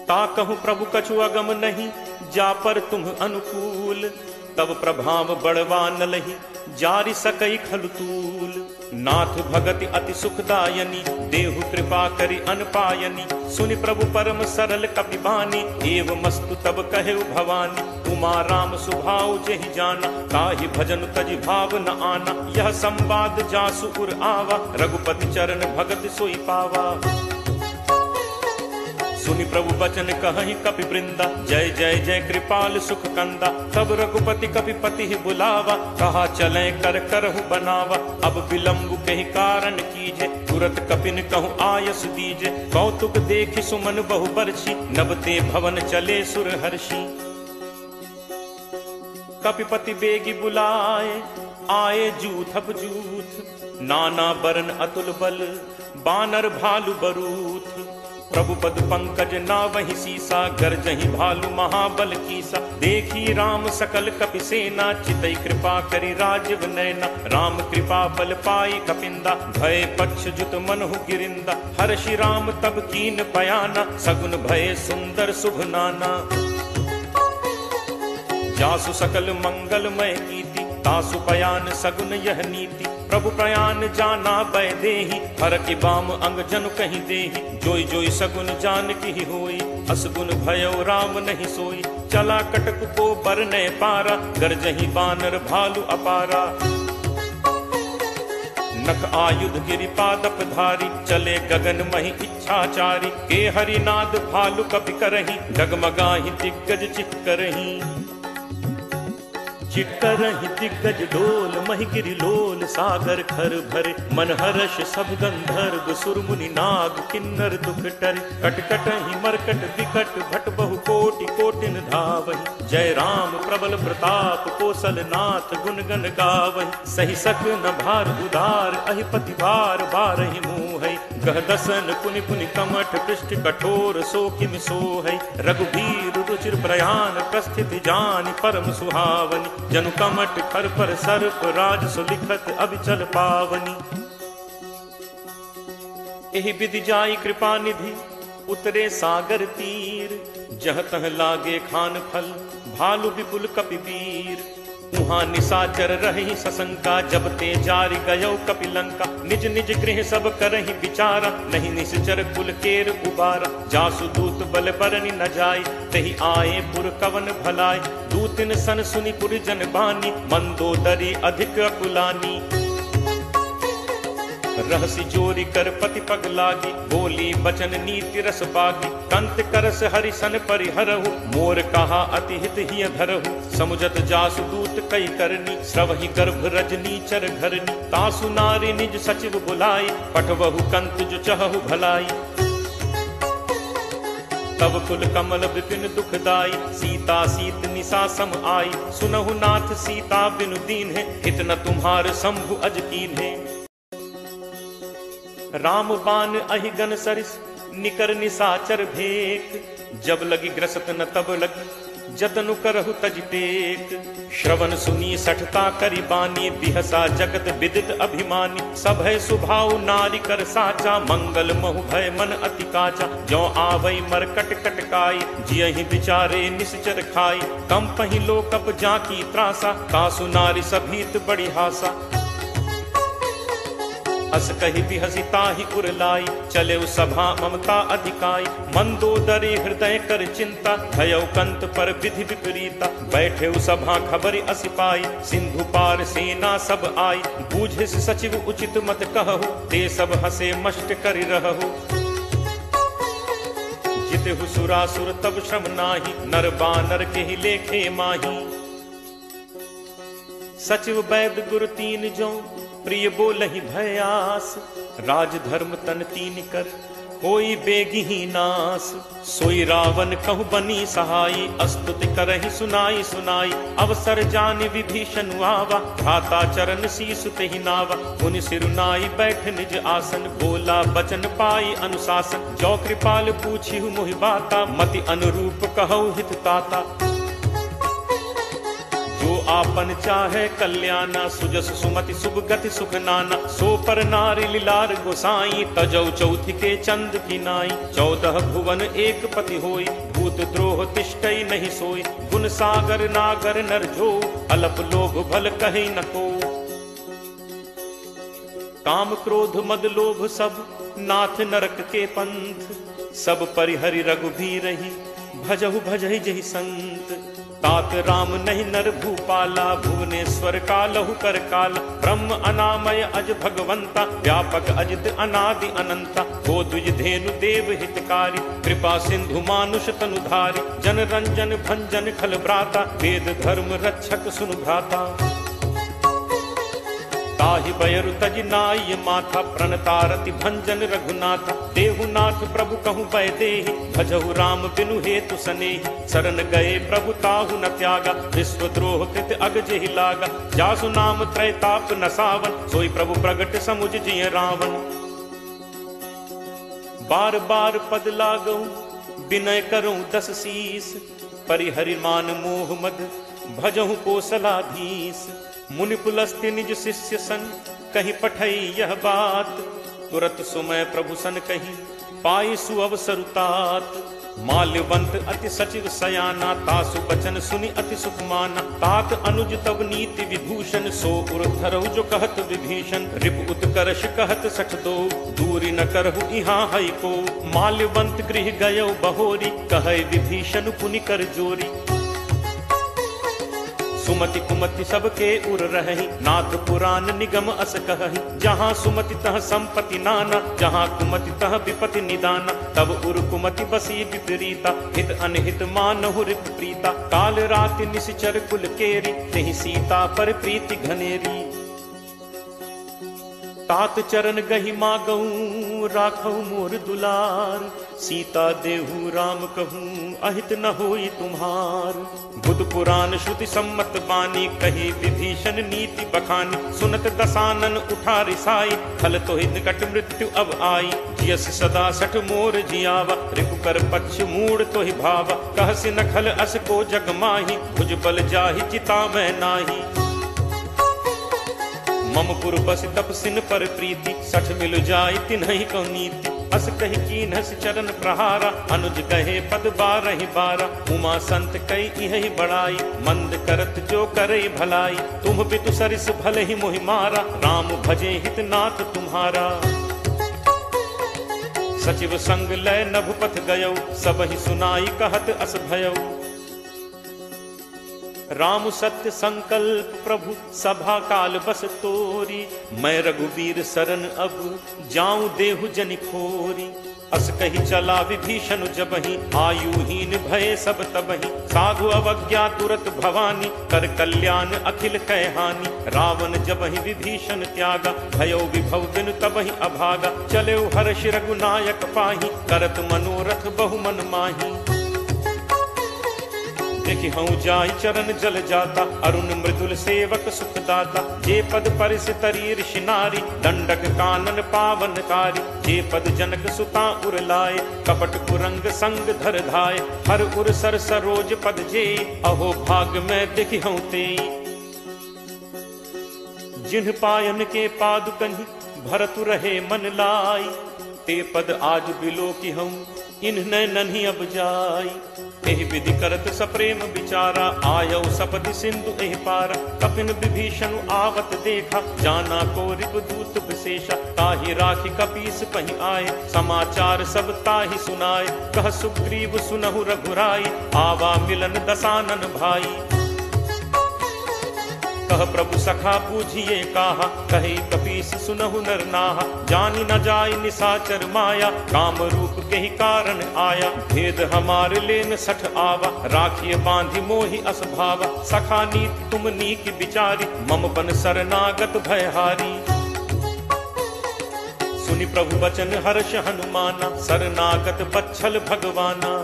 ता कहूँ प्रभु कछु अगम नहीं, जा पर तुम अनुकूल। तब प्रभाव बड़वा न लही, जारि सकई खलुतूल। नाथ भगति अति सुखदायनी, देहु कृपा करि अनपायनी। सुनि प्रभु परम सरल कपि बानी, एवमस्तु तब कहेउ भवानी। उमा राम सुभाउ जेहि जाना, ताहि भजन तजि भाव न आना। यह संवाद जासु उर आवा, रघुपति चरण भगत सोई पावा। सुनि प्रभु बचन कहहि कपि वृंदा, जय जय जय कृपाल सुख कंदा। तब रघुपति कपि पति ही बुलावा, कहा चले कर करहु बनावा। अब विलंब कहि कारण कीजे, तुरत कपिन कहूँ आयस दीजे। कौतुक देखि सुमन बहु बरछी, नबते भवन चले सुर हर्षि। कपिपति बेगी बुलाए, आए जूथप जूथ। नाना बरन अतुल बल, बानर भालु बरूथ। प्रभु पद पंकज नावहि सीसा, गर्जहि भालु महाबल कीसा। देखी राम सकल कपि सेना, चितई कृपा करि राजीव नैना। राम कृपा बल पाई कपिंदा, भय पक्ष जुत मनहु गिरिंदा। हर्षि राम तब कीन पयाना, सगुन भय सुंदर शुभ नाना। जासु सकल मंगलमय कीति, तासु पयान सगुन यह नीति। प्रभु प्रयान जाना बैदेही, हर की बाम अंग जनु कहीं देही। जोई जोई सगुन जान की होई, असगुन भयो राम नहीं सोई। चला कटक को बरने पारा, गरजही बानर भालु अपारा। नख आयुध गिरि पादप धारी, चले गगन मही इच्छाचारी। के हरिनाद भालु कपि करही, डगमगाही दिग्गज चित्करही। चित्करहि दिग्गज डोल, महि गिरि लोल सागर खर भरे। मन हर्ष सब गंधर्व सुर मुनि नाग किन्नर दुख टरे। कटकटहि मरकट विकट भट बहु कोटि कोटिन धावहि। जय राम प्रबल प्रताप कौशल नाथ, गुण गण गावहि। सही सक न भार उदार, अहिपति भार बारहि मुहै। गह दसन पुनि पुनि कमठ, पृष्ठ कठोर सो किम सोहै। रघुबीर रुचिर प्रयाण, प्रस्थिति जानि परम सुहावनि। जनु कमट खर पर सर्प, राज सुलिखत अभिचल पावनी। एहि विधि जाई कृपा निधि, उतरे सागर तीर। जह तह लागे खान फल, भालु विपुल कपि वीर। उहाँ निशाचर रही सशंका, जब ते जारि गयो कपिलंका। निज निज गृह सब करहि विचारा, नहीं निश्चर कुल केर उबारा। जासु दूत बल बरनि न जाय, तहि आए पुर कवन भलाय। दूतिन सन सुनि पुर जन बानी, मंदोदरी अधिक अकुलानी। रहसि जोरी कर पति पग लागी, बोली बचन नीति रस बागी। कंत करस हरिसन परिहरहु, मोर कहा अति हित हिय धरहु। समुझत जासु दूत कई करनी, श्रवहि गर्भ रजनी चर घरनी। तासु नारी निज सचिव बुलाई, पठवहु कंत जो चहहु भलाई। तब कुल कमल विपिन दुखदाई, सीता सीत निशा सम आई। सुनहु नाथ सीता बिनु दीन है, हित न तुम्हार शंभु अज कीन है। राम बान अहिगन सरिस निकर निशाचर भेक, जब लगी ग्रसत न तब लगी जतनु करहु तज टेक। श्रवण सुनी सठता करी बानी, बिहसा जगत विदित अभिमानी। सब है सुभाव नारी कर साचा, मंगल महु भय मन अति काचा। जो आवई मरकट कटकाई, जियहि विचारे निश्चर खाई। कम पहि लोकप जाकी त्रासा, कासु नारी सभीत बड़ी हासा। अस कही बिहसी ताहि उरलाई, चले सभा ममता अधिकाई। मंदोदरी हृदय कर चिंता, भयउ कंत पर विधि विपरीता। बैठे सभा खबर असि पाई, सिंधु पार सेना सब आई। बूझिस सचिव उचित मत कहु, ते सब हसे मष्ट करि रहु। जितहु सुरासुर तब श्रम नाही, नर बानर के ही लेखे माही। सचिव वैद गुरु तीन जो, प्रिय बोलहि भयास। राज धर्म तन तीन कर, कोई बेगिही नास। सोई रावण कहु बनी सहाई, अस्तुति करहि सुनाई सुनाई। अवसर जान विभीषण आवा, भ्राता चरण शीस तेहि नावा। मुनि सिरुनाई बैठ निज आसन, बोला बचन पाई अनुशासन। जो कृपाल पूछिहु मोहि बाता, मति अनुरूप कहु हित ताता। जो आपन चाहे कल्याणा, सुजस सुमति शुभ गति सुख नाना। सो पर नारी लीलार गोसाई, तजौ चौथि के चंद की नाई। 14 भुवन एक पति होई, भूत द्रोह तिष्ठई नहीं सोई। गुण सागर नागर नर जो, अलप लोभ भल कहि न को। काम क्रोध मद लोभ सब, नाथ नरक के पंथ। सब परिहरि रघुबीरहि, भजहु भजहि जहि संत। तात राम नहीं नर भूपाला, भुवनेश्वर कालहु कर काल। ब्रह्म अनामय अज भगवंता, व्यापक अजित अनादि अनंता। गो द्विज धेनु देव हितकारी, कृपा सिंधु मानुष तनुधारी। जन रंजन भंजन खल भ्राता, वेद धर्म रक्षक सुनु भ्राता। ताहि बयरु तज नाय माथा, प्रणतारति भंजन रघुनाथा। देहुनाथ प्रभु कहु बैदेहि, भजहु राम बिनु हेतु सनेहि। शरण गए प्रभु ताहु न त्यागा, विश्वद्रोह कृत अग जेहि लागा। जासु नाम त्रैताप न सावन, सोई प्रभु प्रगट समुझ जिय रावण। बार बार पद लागऊ, विनय करऊं 10 शीस। परिहरि मान मोह मद, भजहु कोसलाधीश। मुनि पुलस्त्य निज शिष्य सन, कहीं पठई यह बात। तुरत सुमय प्रभु सन कहीं, पाई सुअवसरुतात। माल्यवंत अति सचिव सयाना, तासु बचन सुनि अति सुख माना। तात अनुज तब नीति विभूषण, सो उर धरहु जो कहत विभीषण। रिप उत्कर्ष कहत सठ दो, दूरी न करहु इहाँ हई को। माल्यवंत गृह गयो बहोरी, कहे विभीषण पुनि कर जोरी। सुमति कुमति सबके उर रही, नाथ पुराण निगम अस कहहि। जहाँ सुमति तह संपत्ति नाना, जहाँ कुमति तह विपति निदाना। तब उर कुमति बसी विपरीता, हित अनहित मानहु रिप प्रीता। काल राति निश्चर कुल केरी, तेहि सीता पर प्रीति घनेरी। तात चरण गहि मागऊं, राखऊ मोर दुलार। सीता देहु राम कहूँ, अहित न होई तुम्हार। बुध पुराण श्रुति सम्मत बानी, कही विभीषण नीति बखानी। सुनत दसानन उठा रिसाई, खल तो ही निकट मृत्यु अब आई। जियस सदा सठ मोर जियावा, रिपु कर पक्ष मूड तो ही भावा। कहसि न खल अस को जग माही, भुज बल जाहि चिता मैं नाही। मम पुर बस तपसिन पर प्रीति, सठ मिल जाय तिन्हि को नीति। अस कहि कीन्हस चरण प्रहारा, अनुज कहे पद बारहि बारा। उमा संत कई इहि बड़ाई, मंद करत जो करे भलाई। तुम पितु सरिस भले ही मोहि मारा, राम भजे हित नाथ तुम्हारा। सचिव संग लय नभ पथ गयौ, सब ही सुनाई कहत अस भयौ। राम सत्य संकल्प प्रभु सभा काल बस तोरी, मैं रघुवीर शरण अब जाऊं देहु जनि खोरी। अस कही चला विभीषण जबहि, आयुहीन भय सब तबहि, साधु अवज्ञा तुरत भवानी, कर कल्याण अखिल कह हानि। रावण जबहि विभीषण त्यागा, भयो विभव बिनु तबहि अभागा, चले हर्ष रघुनायक पाहि, करत मनोरथ बहु मन माही। देखि हूँ जाय चरण जल जाता, अरुण मृदुल सेवक सुखदाता, जे पद परिस तरी ऋषि नारी, दंडक कानन पावनकारी, जे पद जनक सुता उर लाए, कपट कुरंग संग धर धाय, हर उर सर सरोज पद जे, अहो भाग में देखि हूँ ते। जिन्ह पायन के पादुकहि भरतु रहे मन लाई, ते पद आज बिलो की हूँ इन्ह नन्ही अब जाई। एहि विधि करत सप्रेम विचारा, आयौ सपदि सिंधु एहि पारा, कपिन विभीषण आवत देखा, जाना को रिपुदूत विशेषा, ताहि राखि कपीस पहि आए, समाचार सब ताहि सुनाए, कह सुग्रीव सुनहु रघुराई, आवा मिलन दसानन भाई। कह प्रभु सखा बूझिए काहा, कहे कपीस सुनहु नर नाहा, जानि न जाय निसाचर माया, काम रूप के ही कारण आया, भेद हमार लेन सठ आवा, राखिए बांधि मोहि असभावा, सखा नीत तुम नीक विचारी, मम बन शरणागत भयहारी। सुनि प्रभु वचन हर्ष हनुमाना, शरणागत बच्छल भगवाना।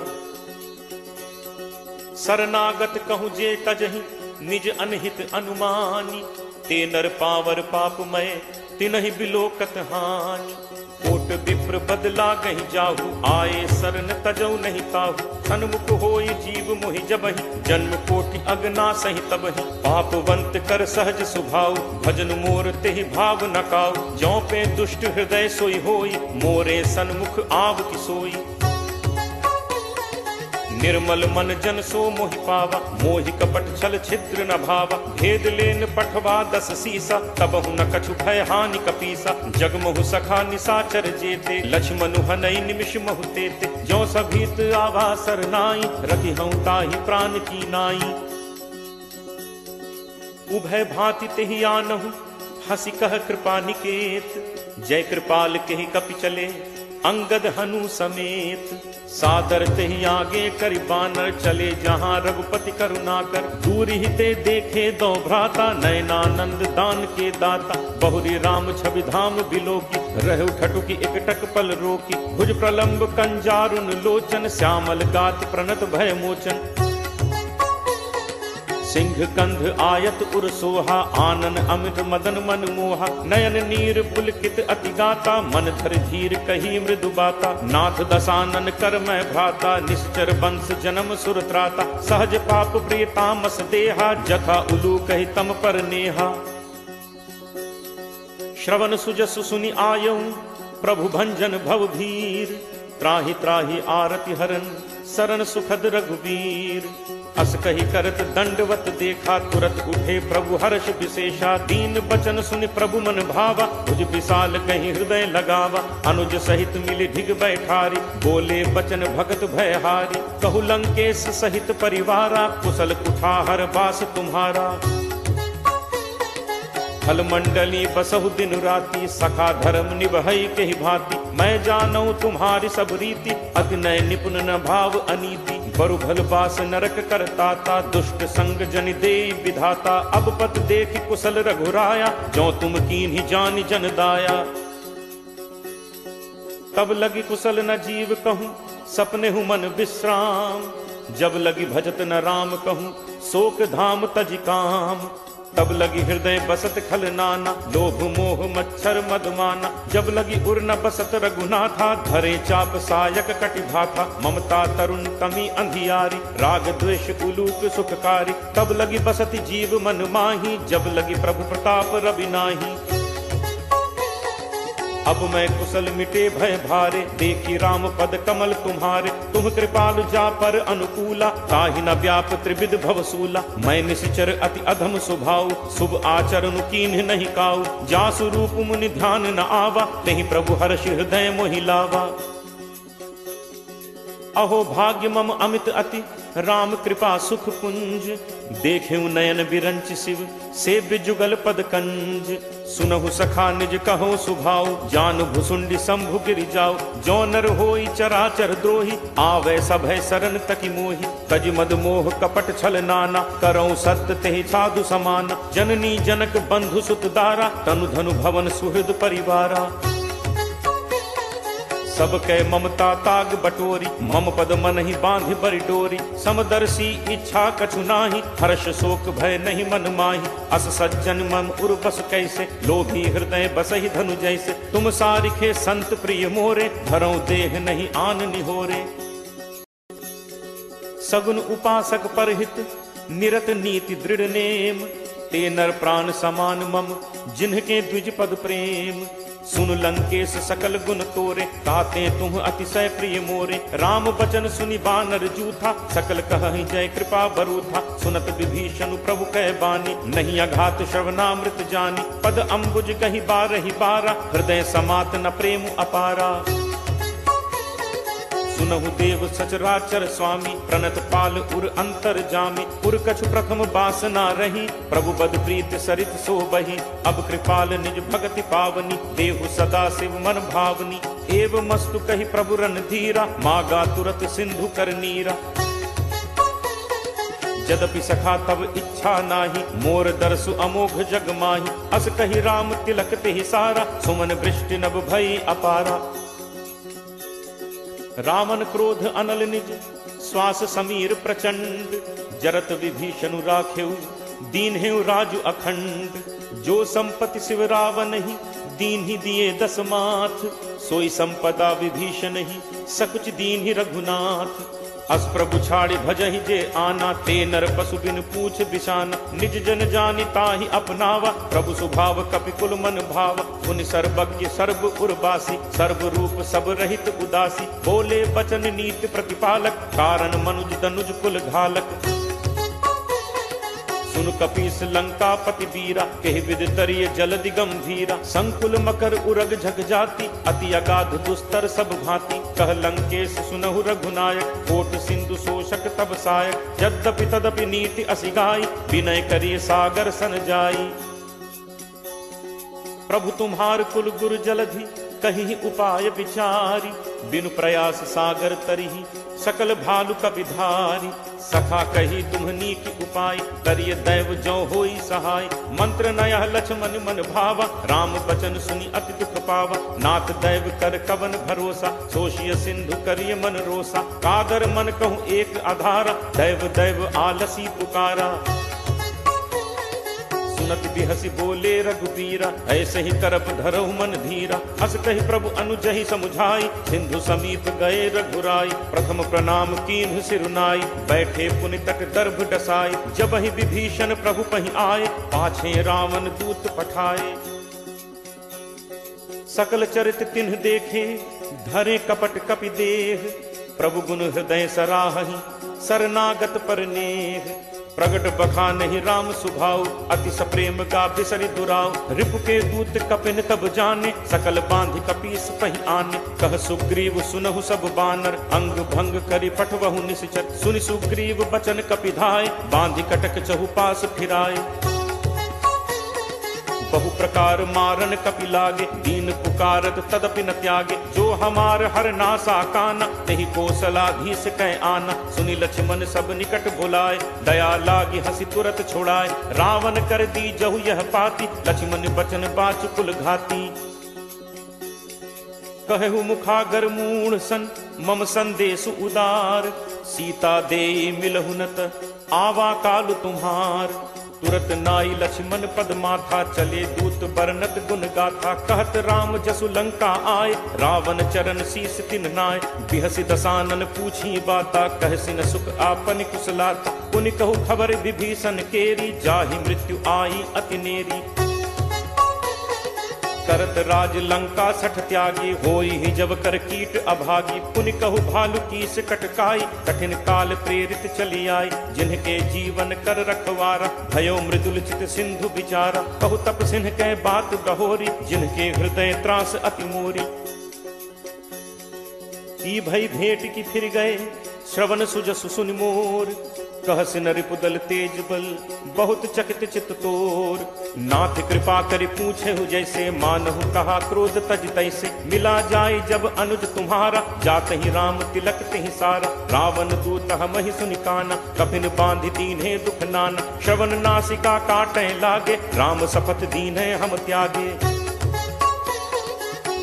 शरणागत कहूँ जे तजहि, निज अनहित अनुमानी, ते नर पावर पापमय, तिनहि बिलोकत हानि। कोट विप्र बदला गहि जाहु, आए शरण तजौ नहीं ताहु, सन्मुख होई जीव मोहि जबहि, जन्म कोटि अगना सहि तबहि, पापवंत कर सहज सुभाउ, भजन मोर तेहि भाव न काउ, ज्यों पे दुष्ट हृदय सोई होई, मोरे सन्मुख आव की सोई। निर्मल मन जन सो मोहि पावा, मोहि कपट छल छिद्र न भावा, भेद लेन पठवा दस सीसा, तबहु न कछु भय हानि कपीसा, जगमहु सखा निसाचर जेते, लक्ष्मणु हनई निमिष महु तेते, ज्यों सभीत आवा सरनाई, रखि हूँ ताहि प्राण की नाई। उभय भांति तेहि आनहु, हंसी कह कृपा निकेत, जय कृपाल केहि कपि चले, अंगद हनु समेत। सादर तेहि आगे करि बानर, चले जहाँ रघुपति करुणा कर, दूर ही ते देखे दो भ्राता, नयनानंद दान के दाता, बहुरी राम छवि धाम बिलोकी, रहु ठटुकी एकटक पल रोकी, भुज प्रलंब कंजारुन लोचन, श्यामल गात प्रणत भय मोचन। सिंह कंध आयत उर सोहा, आनन अमित मदन मन मोहा, नयन नीर पुलकित अति गाता, मन धर धीर कही मृदु बाता, नाथ दसानन कर मैं भ्राता, निश्चर वंश जन्म सुर त्राता, सहज पाप प्रिय तामस देहा, जथा उलू कहि तम पर नेहा। श्रवण सुजसु सुनि आयऊ, प्रभु भंजन भव भीर, त्राहि त्राहि आरति हरन, शरण सुखद रघुवीर। अस कही करत दंडवत देखा, तुरत उठे प्रभु हर्ष विशेषा, दीन बचन सुनि प्रभु मन भावा, भुज विशाल कहीं हृदय लगावा, अनुज सहित मिली ढिग बैठारी, बोले बचन भगत भयहारी, कहु लंकेश सहित परिवारा, कुशल कुठार बास तुम्हारा। फल मंडली बसहु दिन राति, सखा धर्म निभई केहि भांति, मैं जानऊ तुम्हारी सब रीति, अति नय निपुण न भाव अनीति, बरु भल बास नरक करताता, दुष्ट संग जनि देई विधाता, अब पत देखि कुशल रघुराया, जो तुम कीन्ही जानि जन दाया। तब लगी कुशल न जीव कहूँ, सपने हूँ मन विश्राम, जब लगी भजत न राम कहूँ, शोक धाम तज काम। तब लगी हृदय बसत खल नाना, लोभ मोह मच्छर मदमाना, जब लगी उर न बसत रघुनाथा, धरे चाप सायक कटि भाथा, ममता तरुण तमी अंधियारी, राग द्वेष उलूक सुखकारी, तब लगी बसत जीव मन माही, जब लगी प्रभु प्रताप रवि नाही। अब मैं कुशल मिटे भय भारे, देखी राम पद कमल तुम्हारे, तुम कृपालु जा पर अनुकूला, ताहि न व्याप त्रिविध भवसूला, मैं निश्चर अति अधम स्वभाव, शुभ आचरण कीन्ह नहीं काऊ, जासु रूप मुनि ध्यान न आवा, तेहि प्रभु हर्ष हृदय मोहि लावा। अहो भाग्य मम अमित अति राम कृपा सुख पुंज। देखेऊ नयन बिरंच शिव सेव्य जुगल पद कंज। सुनहु सखा निज कहो सुभाव जान भुसुंडी शंभु गिरि जाओ। जो नर होई चराचर द्रोही आवे सभय सरन तकी मोहि। तज मद मोह कपट छल नाना करौ सत्य तेहि साधु समान। जननी जनक बंधु सुत दारा तनु धनु भवन सुहृद परिवारा। सब कै ममता ताग बटोरी मम पद मन ही बांधि बरि डोरी। समदर्शी इच्छा कछु नाही हर्ष शोक भय नहीं मन माही। अस सज्जन मन उर बस कैसे लोभी हृदय बसहि धनु जैसे। तुम सारिखे संत प्रिय मोरे धरौ देह नहीं आन निहोरे। सगुन उपासक परहित निरत नीति दृढ़ नेम। ते नर प्राण समान मम जिन्हके द्विज पद प्रेम। सुन लंकेश सकल गुण तोरे कहते तुम अतिशय प्रिय मोरे। राम बचन सुनि बानर जूथा सकल कहहि जय कृपा बरूथा। सुनत विभीषण प्रभु कह बानी नहीं अघात श्रवणामृत जानी। पद अम्बुज कहि बारहि बारा हृदय समात न प्रेम अपारा। सुनहु देव सचराचर स्वामी प्रणत पाल उर अंतर जामी। उर कछु प्रथम बासना रही प्रभु बद प्रीत सरित सो बही। अब कृपाल निज भगति पावनी देहु सदा शिव मन भावनी। एव मस्तु कही प्रभु रन धीरा मागा तुरत सिंधु कर नीरा। यद्यपि सखा तब इच्छा नाही मोर दर्शु अमोघ जग माही। अस कही राम तिलक तेहि सारा सुमन वृष्टि नभ भई अपारा। रावण क्रोध अनल निज श्वास समीर प्रचंड। जरत विभीषण राखेउ दीन हेउ राजु अखंड। जो संपत्ति शिव रावण ही दीन ही दिए दस माथ। सोई संपदा विभीषण ही सकुच दीन ही रघुनाथ। अस प्रभु छाड़ि भजहि जे आना ते नर पशु बिन पूछ बिसाना। निज जन जानि ताहि अपनावा प्रभु स्वभाव कपि कुल मन भाव। मुनि सर्वज्ञ सर्व उर्वासी सर्व रूप सब रहित उदासी। बोले बचन नीति प्रतिपालक कारण मनुज दनुज कुल घालक। सुन कपीस लंका पति बीरा कहि विद तरिय जलदि गंभीरा। संकुल मकर उरग झग जाति अति अगाध दुस्तर सब भांति। कह लंकेश सुनहु रघुनायक कोट सिंधु शोषक तब सायक। यद्यपि तदपि नीति असिगाई विनय करिय सागर सन जाई। प्रभु तुम्हार कुल गुरु जलधि कहि उपाय विचारी। बिनु प्रयास सागर तरिहि सकल भालु कपिधारी। सखा कही तुम्हनी की उपाय करिय दैव जो होई सहाय। मंत्र नयह लक्ष्मण मन भावा राम बचन सुनि अति दुख पावा। नाथ दैव कर कवन भरोसा सोशिय सिंधु करिय मन रोसा। कादर मन कहूँ एक आधारा दैव दैव आलसी पुकारा। सुनत बिहसी बोले रघुबीरा ऐसे ही करप धरहु मन धीरा। अस कही प्रभु अनुजहि समुझाई सिंधु समीप गए रघुराई। प्रथम प्रणाम कीन्हु सिरुनाई बैठे पुनि तट दर्भ डसाई। जब ही विभीषण प्रभु पहि आए पाछे रावण दूत पठाए। सकल चरित तिन्ह देखे धरे कपट कपि देह। प्रभु गुण हृदय सराहहि शरणागत पर नेह। प्रगट बखानहि राम सुभाव अति सप्रेम का बिसरि दुराव। रिपु के दूत कपिन तब जाने सकल बांधि कपीस पहि आने। कह सुग्रीव सुनहु सब बानर अंग भंग करि पठवहु निश्चर। सुनि सुग्रीव बचन कपिधाय बांधि कटक चहु पास फिराए। बहु प्रकार मारन कपि लागे दीन पुकारत तदपि न त्यागे। जो हमार हर नासा काना तेहि कौशलाधीश कह आना। सुनि लक्ष्मण सब निकट बुलाए दया लागी हंसी तुरत छुड़ाए। रावण कर दी जहु यह पाती लक्ष्मण बचन बाच कुल घाती। कहु मुखागर मूढ़ सन मम संदेश उदार। सीता देई मिलहु नत आवा काल तुम्हार। तुरत नाई लक्ष्मण पद माथा चले दूत बरनत गुण गाथा। कहत राम जसु लंका आए रावण चरण शीस तिन नाय। बिहसि दसानन पूछी बाता कहसिन सुख आपन कुशलाता। पुनि कहु खबर विभीषण केरी जाहि मृत्यु आई अति नेरी। करत राज लंका सठ त्यागी होई ही जब कर कीट अभागी। पुनि कहु भालु कीस कटकाई कठिन काल प्रेरित चली आई। जिनके जीवन कर रखवारा भयो मृदुल चित सिंधु विचारा। कहु तप सिंह कह बात गहोरी जिनके हृदय त्रास अति मोरी। की भई भेंट की फिर गए, श्रवण सुजसु सुनि मोर। कहस नरिपुदल तेज बल, बहुत चकित चित तोर। नाथ कृपा करि पूछे हु जैसे, मानहु कहा क्रोध तज तैसे। मिला जाय जब अनुज तुम्हारा, जात ही राम तिलक तिहि सारा। रावण दूत हमहि सुनि काना, कफिन बांधि दीन्हे दुख नाना। श्रवण नासिका काटै लागे, राम शपथ दीन्हे हम त्यागे।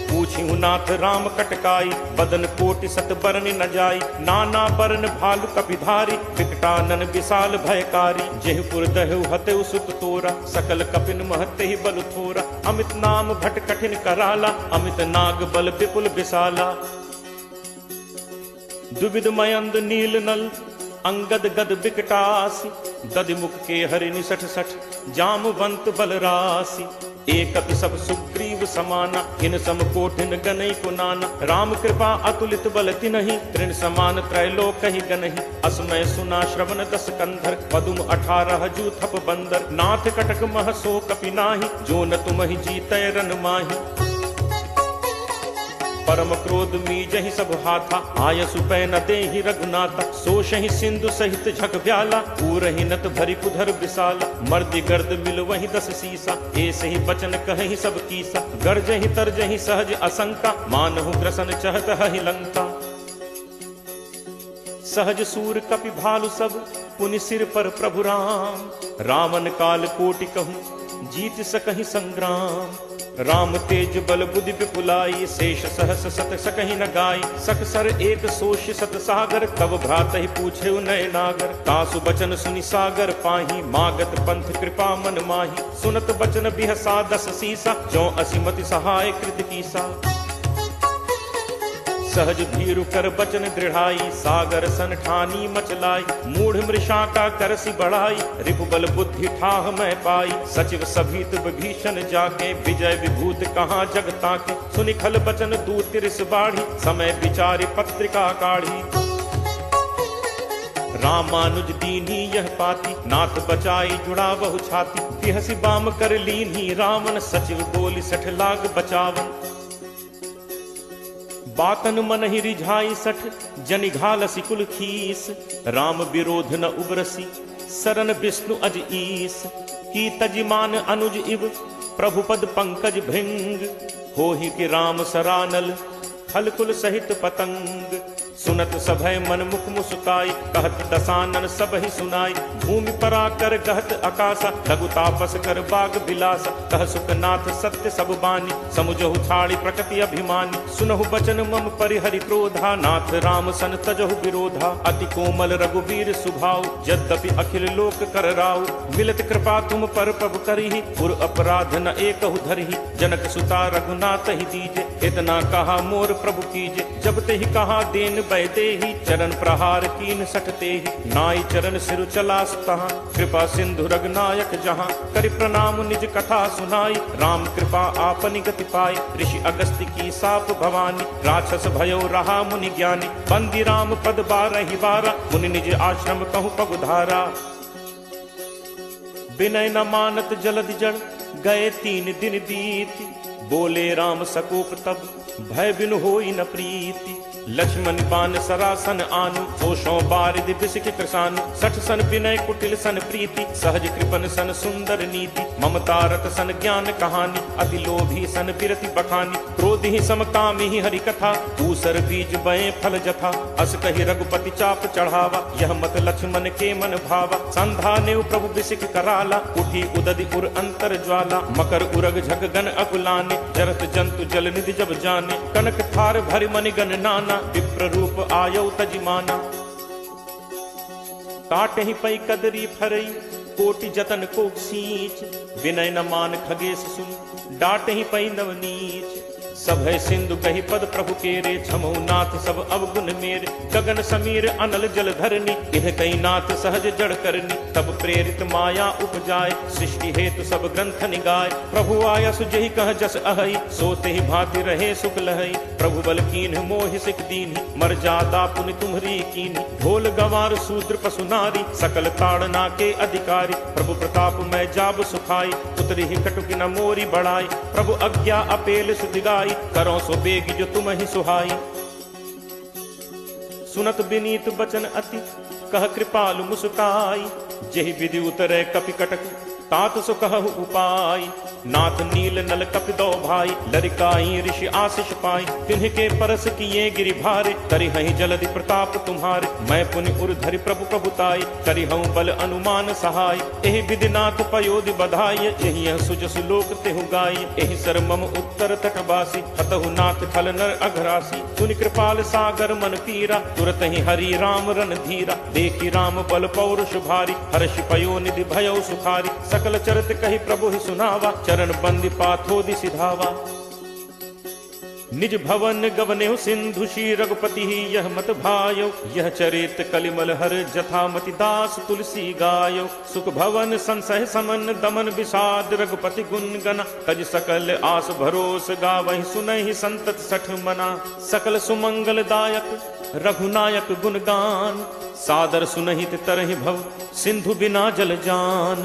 पूछिहु नाथ राम कटकाई, बदन कोटि सत बरन न जाई। नाना बरन भालु कपिधारी, विकटानन विशाल भयकारी। जेहपुर दहु हतेउ सुत तोरा, सकल कपिन महते ही बल थोरा। अमित नाम भट कठिन कराला, अमित नाग बल विपुल विशाला। दुविध मयंद नील नल, अंगद गद विकटासी। दधिमुख के हरि निसठ सठ, जामवंत बलरासी। एक सब सुग्रीव समाना, इन सम कोठिन गनई को नाना। राम कृपा अतुलित बल तिनहि, तृण समान त्रैलोक ही गनहि। असमय सुना श्रवण दस कंधर, पदुम 18 जू थप बंदर। नाथ कटक मह सो कपि नाहि, जो न तुमहि जीतै रन माहि। परम क्रोध मीजहि सब हाथा, आयसु पै न देहि रघुनाथा। सोषहि सिंधु सहित झक ब्याला, पूरहि नत भरि कुधर विशाला। मर्दि गर्द मिल वहि 10 सीसा, ऐसे ही बचन कहहि सब कीसा। गर्जहि तरजहि सहज असंका, मानहु ग्रसन चहत हहि लंका। सहज सूर कपि भालु सब, पुनि सिर पर प्रभु राम। रावण काल कोटि कहूँ, जीत सकहि संग्राम। राम तेज बल बुद्धि विपुलाई, शेष सहस सत सकहि न गाई। सकसर एक सोष सत सागर, तब भ्रातहि पूछे नय नागर। तासु बचन सुनि सागर पाही, मागत पंथ कृपा मन माही। सुनत बचन बिहसा 10 सीसा, जो असिमति सहाय कृत कीसा। सहज भीरु कर बचन दृढ़ाई, सागर सन ठानी मचलाई। मूढ़ मृषा का करसी बढ़ाई, रिपुबल बुद्धि ठाह मैं पाई। सचिव सभीत विभीषण जाके, विजय विभूत कहाँ जग ताके। सुनि खल बचन दूत तिरिस बाढ़ी, समय विचारि पत्रिका काढ़ी। रामानुज दीन्ही यह पाती, नाथ बचाई जुड़ा बहु छाती। बिहसी बाम कर लीन्ही रावण, सचिव बोली 60 लाग बचावन। बातन मन ही रिझाई 60, जनि घालसी कुल खीस। राम विरोध न उबरसी, सरन विष्णु अज ईस। की तजिमान अनुज इव, प्रभुपद पंकज भृंग। होहि कि राम सरानल, फल कुल सहित पतंग। सुनत सभय मन मुख मुस्काई, कहत दसानन सब ही सुनाई। भूमि पराकर गहत आकाशा, लघु तापस कर बाग बिलासा। कह सुखनाथ सत्य सब बानी, समुझहु छाड़ी प्रकृति अभिमानी। सुनहु बचन मम परिहरि क्रोधा, नाथ राम सन तजहु विरोधा। अति कोमल रघुवीर सुभाऊ, यद्यपि अखिल लोक कर राऊ। मिलत कृपा तुम पर प्रभु करिहि, पुर अपराध न एकहु धरिहि। जनक सुता रघुनाथ ही दीजे, इतना कहा मोर प्रभु कीजे। जब ते ही कहा देन बैदेहि, चरण प्रहार कीन 60 तेहि। नाई चरण सिर चलास तहाँ, कृपा सिंधु रघुनायक जहाँ। करि प्रणाम निज कथा सुनाई, राम कृपा आपनि गति पाई। ऋषि अगस्त्य की साप भवानी, राक्षस भयो रहा मुनि ज्ञानी। बंदी राम पद 12 बारा, मुनि निज आश्रम कहूँ पगुधारा। विनय न मानत जलधि जड़, गए 3 दिन बीत। बोले राम सकोप तब, भय बिनु होई न प्रीति। लक्ष्मण बान सरासन आनु, होशों बारिद बिसिक कृसानु। 60 सन विनय कुटिल सन प्रीति, सहज कृपन सन सुंदर नीति। ममता रत सन ज्ञान कहानी, अति लोभी सन बिरति बखानी। क्रोध ही समकामी ही हरि कथा, ऊसर बीज बए फल जथा। अस कहि रघुपति चाप चढ़ावा, यह मत लक्ष्मण के मन भावा। संधा नेव प्रभु बिसिक कराला, उठी उदधि उर अंतर ज्वाला। मकर उरग झग गन अकुलाने, जरत जंतु जल निधि जब जाने। कनक थार भरि मनि गण नाना, विप्र रूप आयौ तजिमाना। काटे ही पई कदरी फरई, कोटि जतन को सींच। विनय न मान खगेश सुन, डांटे ही पई नवनीच। सभय सिंधु कही पद प्रभु केरे, छमौ नाथ सब अवगुण मेरे। गगन समीर अनल जल धरनी, इह कई नाथ सहज जड़ करनी। तब प्रेरित माया उपजाए, सृष्टि हेतु सब ग्रंथ निगाय। प्रभु आया सुजहि कह जस अहई, सोते ही भांति रहे सुख लहई। प्रभु बल कीन्ह मोहि सिक दीन्हि, मर्यादा पुनि तुम्हरी कीन्हि। ढोल गंवार शूद्र पशु नारी, सकल ताड़ना के अधिकारी। प्रभु प्रताप मैं जाब सुखाई, उतरी ही कटुक न मोरी बढ़ाई। प्रभु आज्ञा अपेल सुधिगाई, करो सो बेगी जो तुम ही सुहाई। सुनत विनीत बचन अति कह कृपालु मुस्काई। जेहि विधि उतरे कपि कटक तात सो कहु उपाय। नाथ नील नल कपि दो भाई लरिकाई ऋषि आशीष पाई। तिन्ह परस किए गिरि भारे करि हहि जलधि प्रताप तुम्हारे। मैं पुनि उर धरि प्रभु प्रभुताई करि हूँ बल अनुमान सहाय। एहि विधि नाथ पयोधि बधाई यही सुजसु लोक तेहु गाय। एहि सर मम उत्तर तटवासी हतहु नाथ खल नर अघरासी। सुनि कृपाल सागर मन पीरा तुरत ही हरि राम रन धीरा। देखी राम बल पौरुष भारी हर्ष पयो निधि भयो सुखारी। सकल चरित कही प्रभु ही सुनावा चरण बंदी पाथोदि सिधावा। निज भवन गवने सिंधु श्री रघुपति ही यह मत भायो। यह चरित कलिमल हर जथामति दास तुलसी गायो। सुख भवन संसह समन दमन विषाद रघुपति गुण गना। तज सकल आस भरोस गावहि सुनहि संतत सठ मना। सकल सुमंगल दायक रघुनायक गुणगान। सादर सुनहित तरहि भव सिंधु बिना जल जान।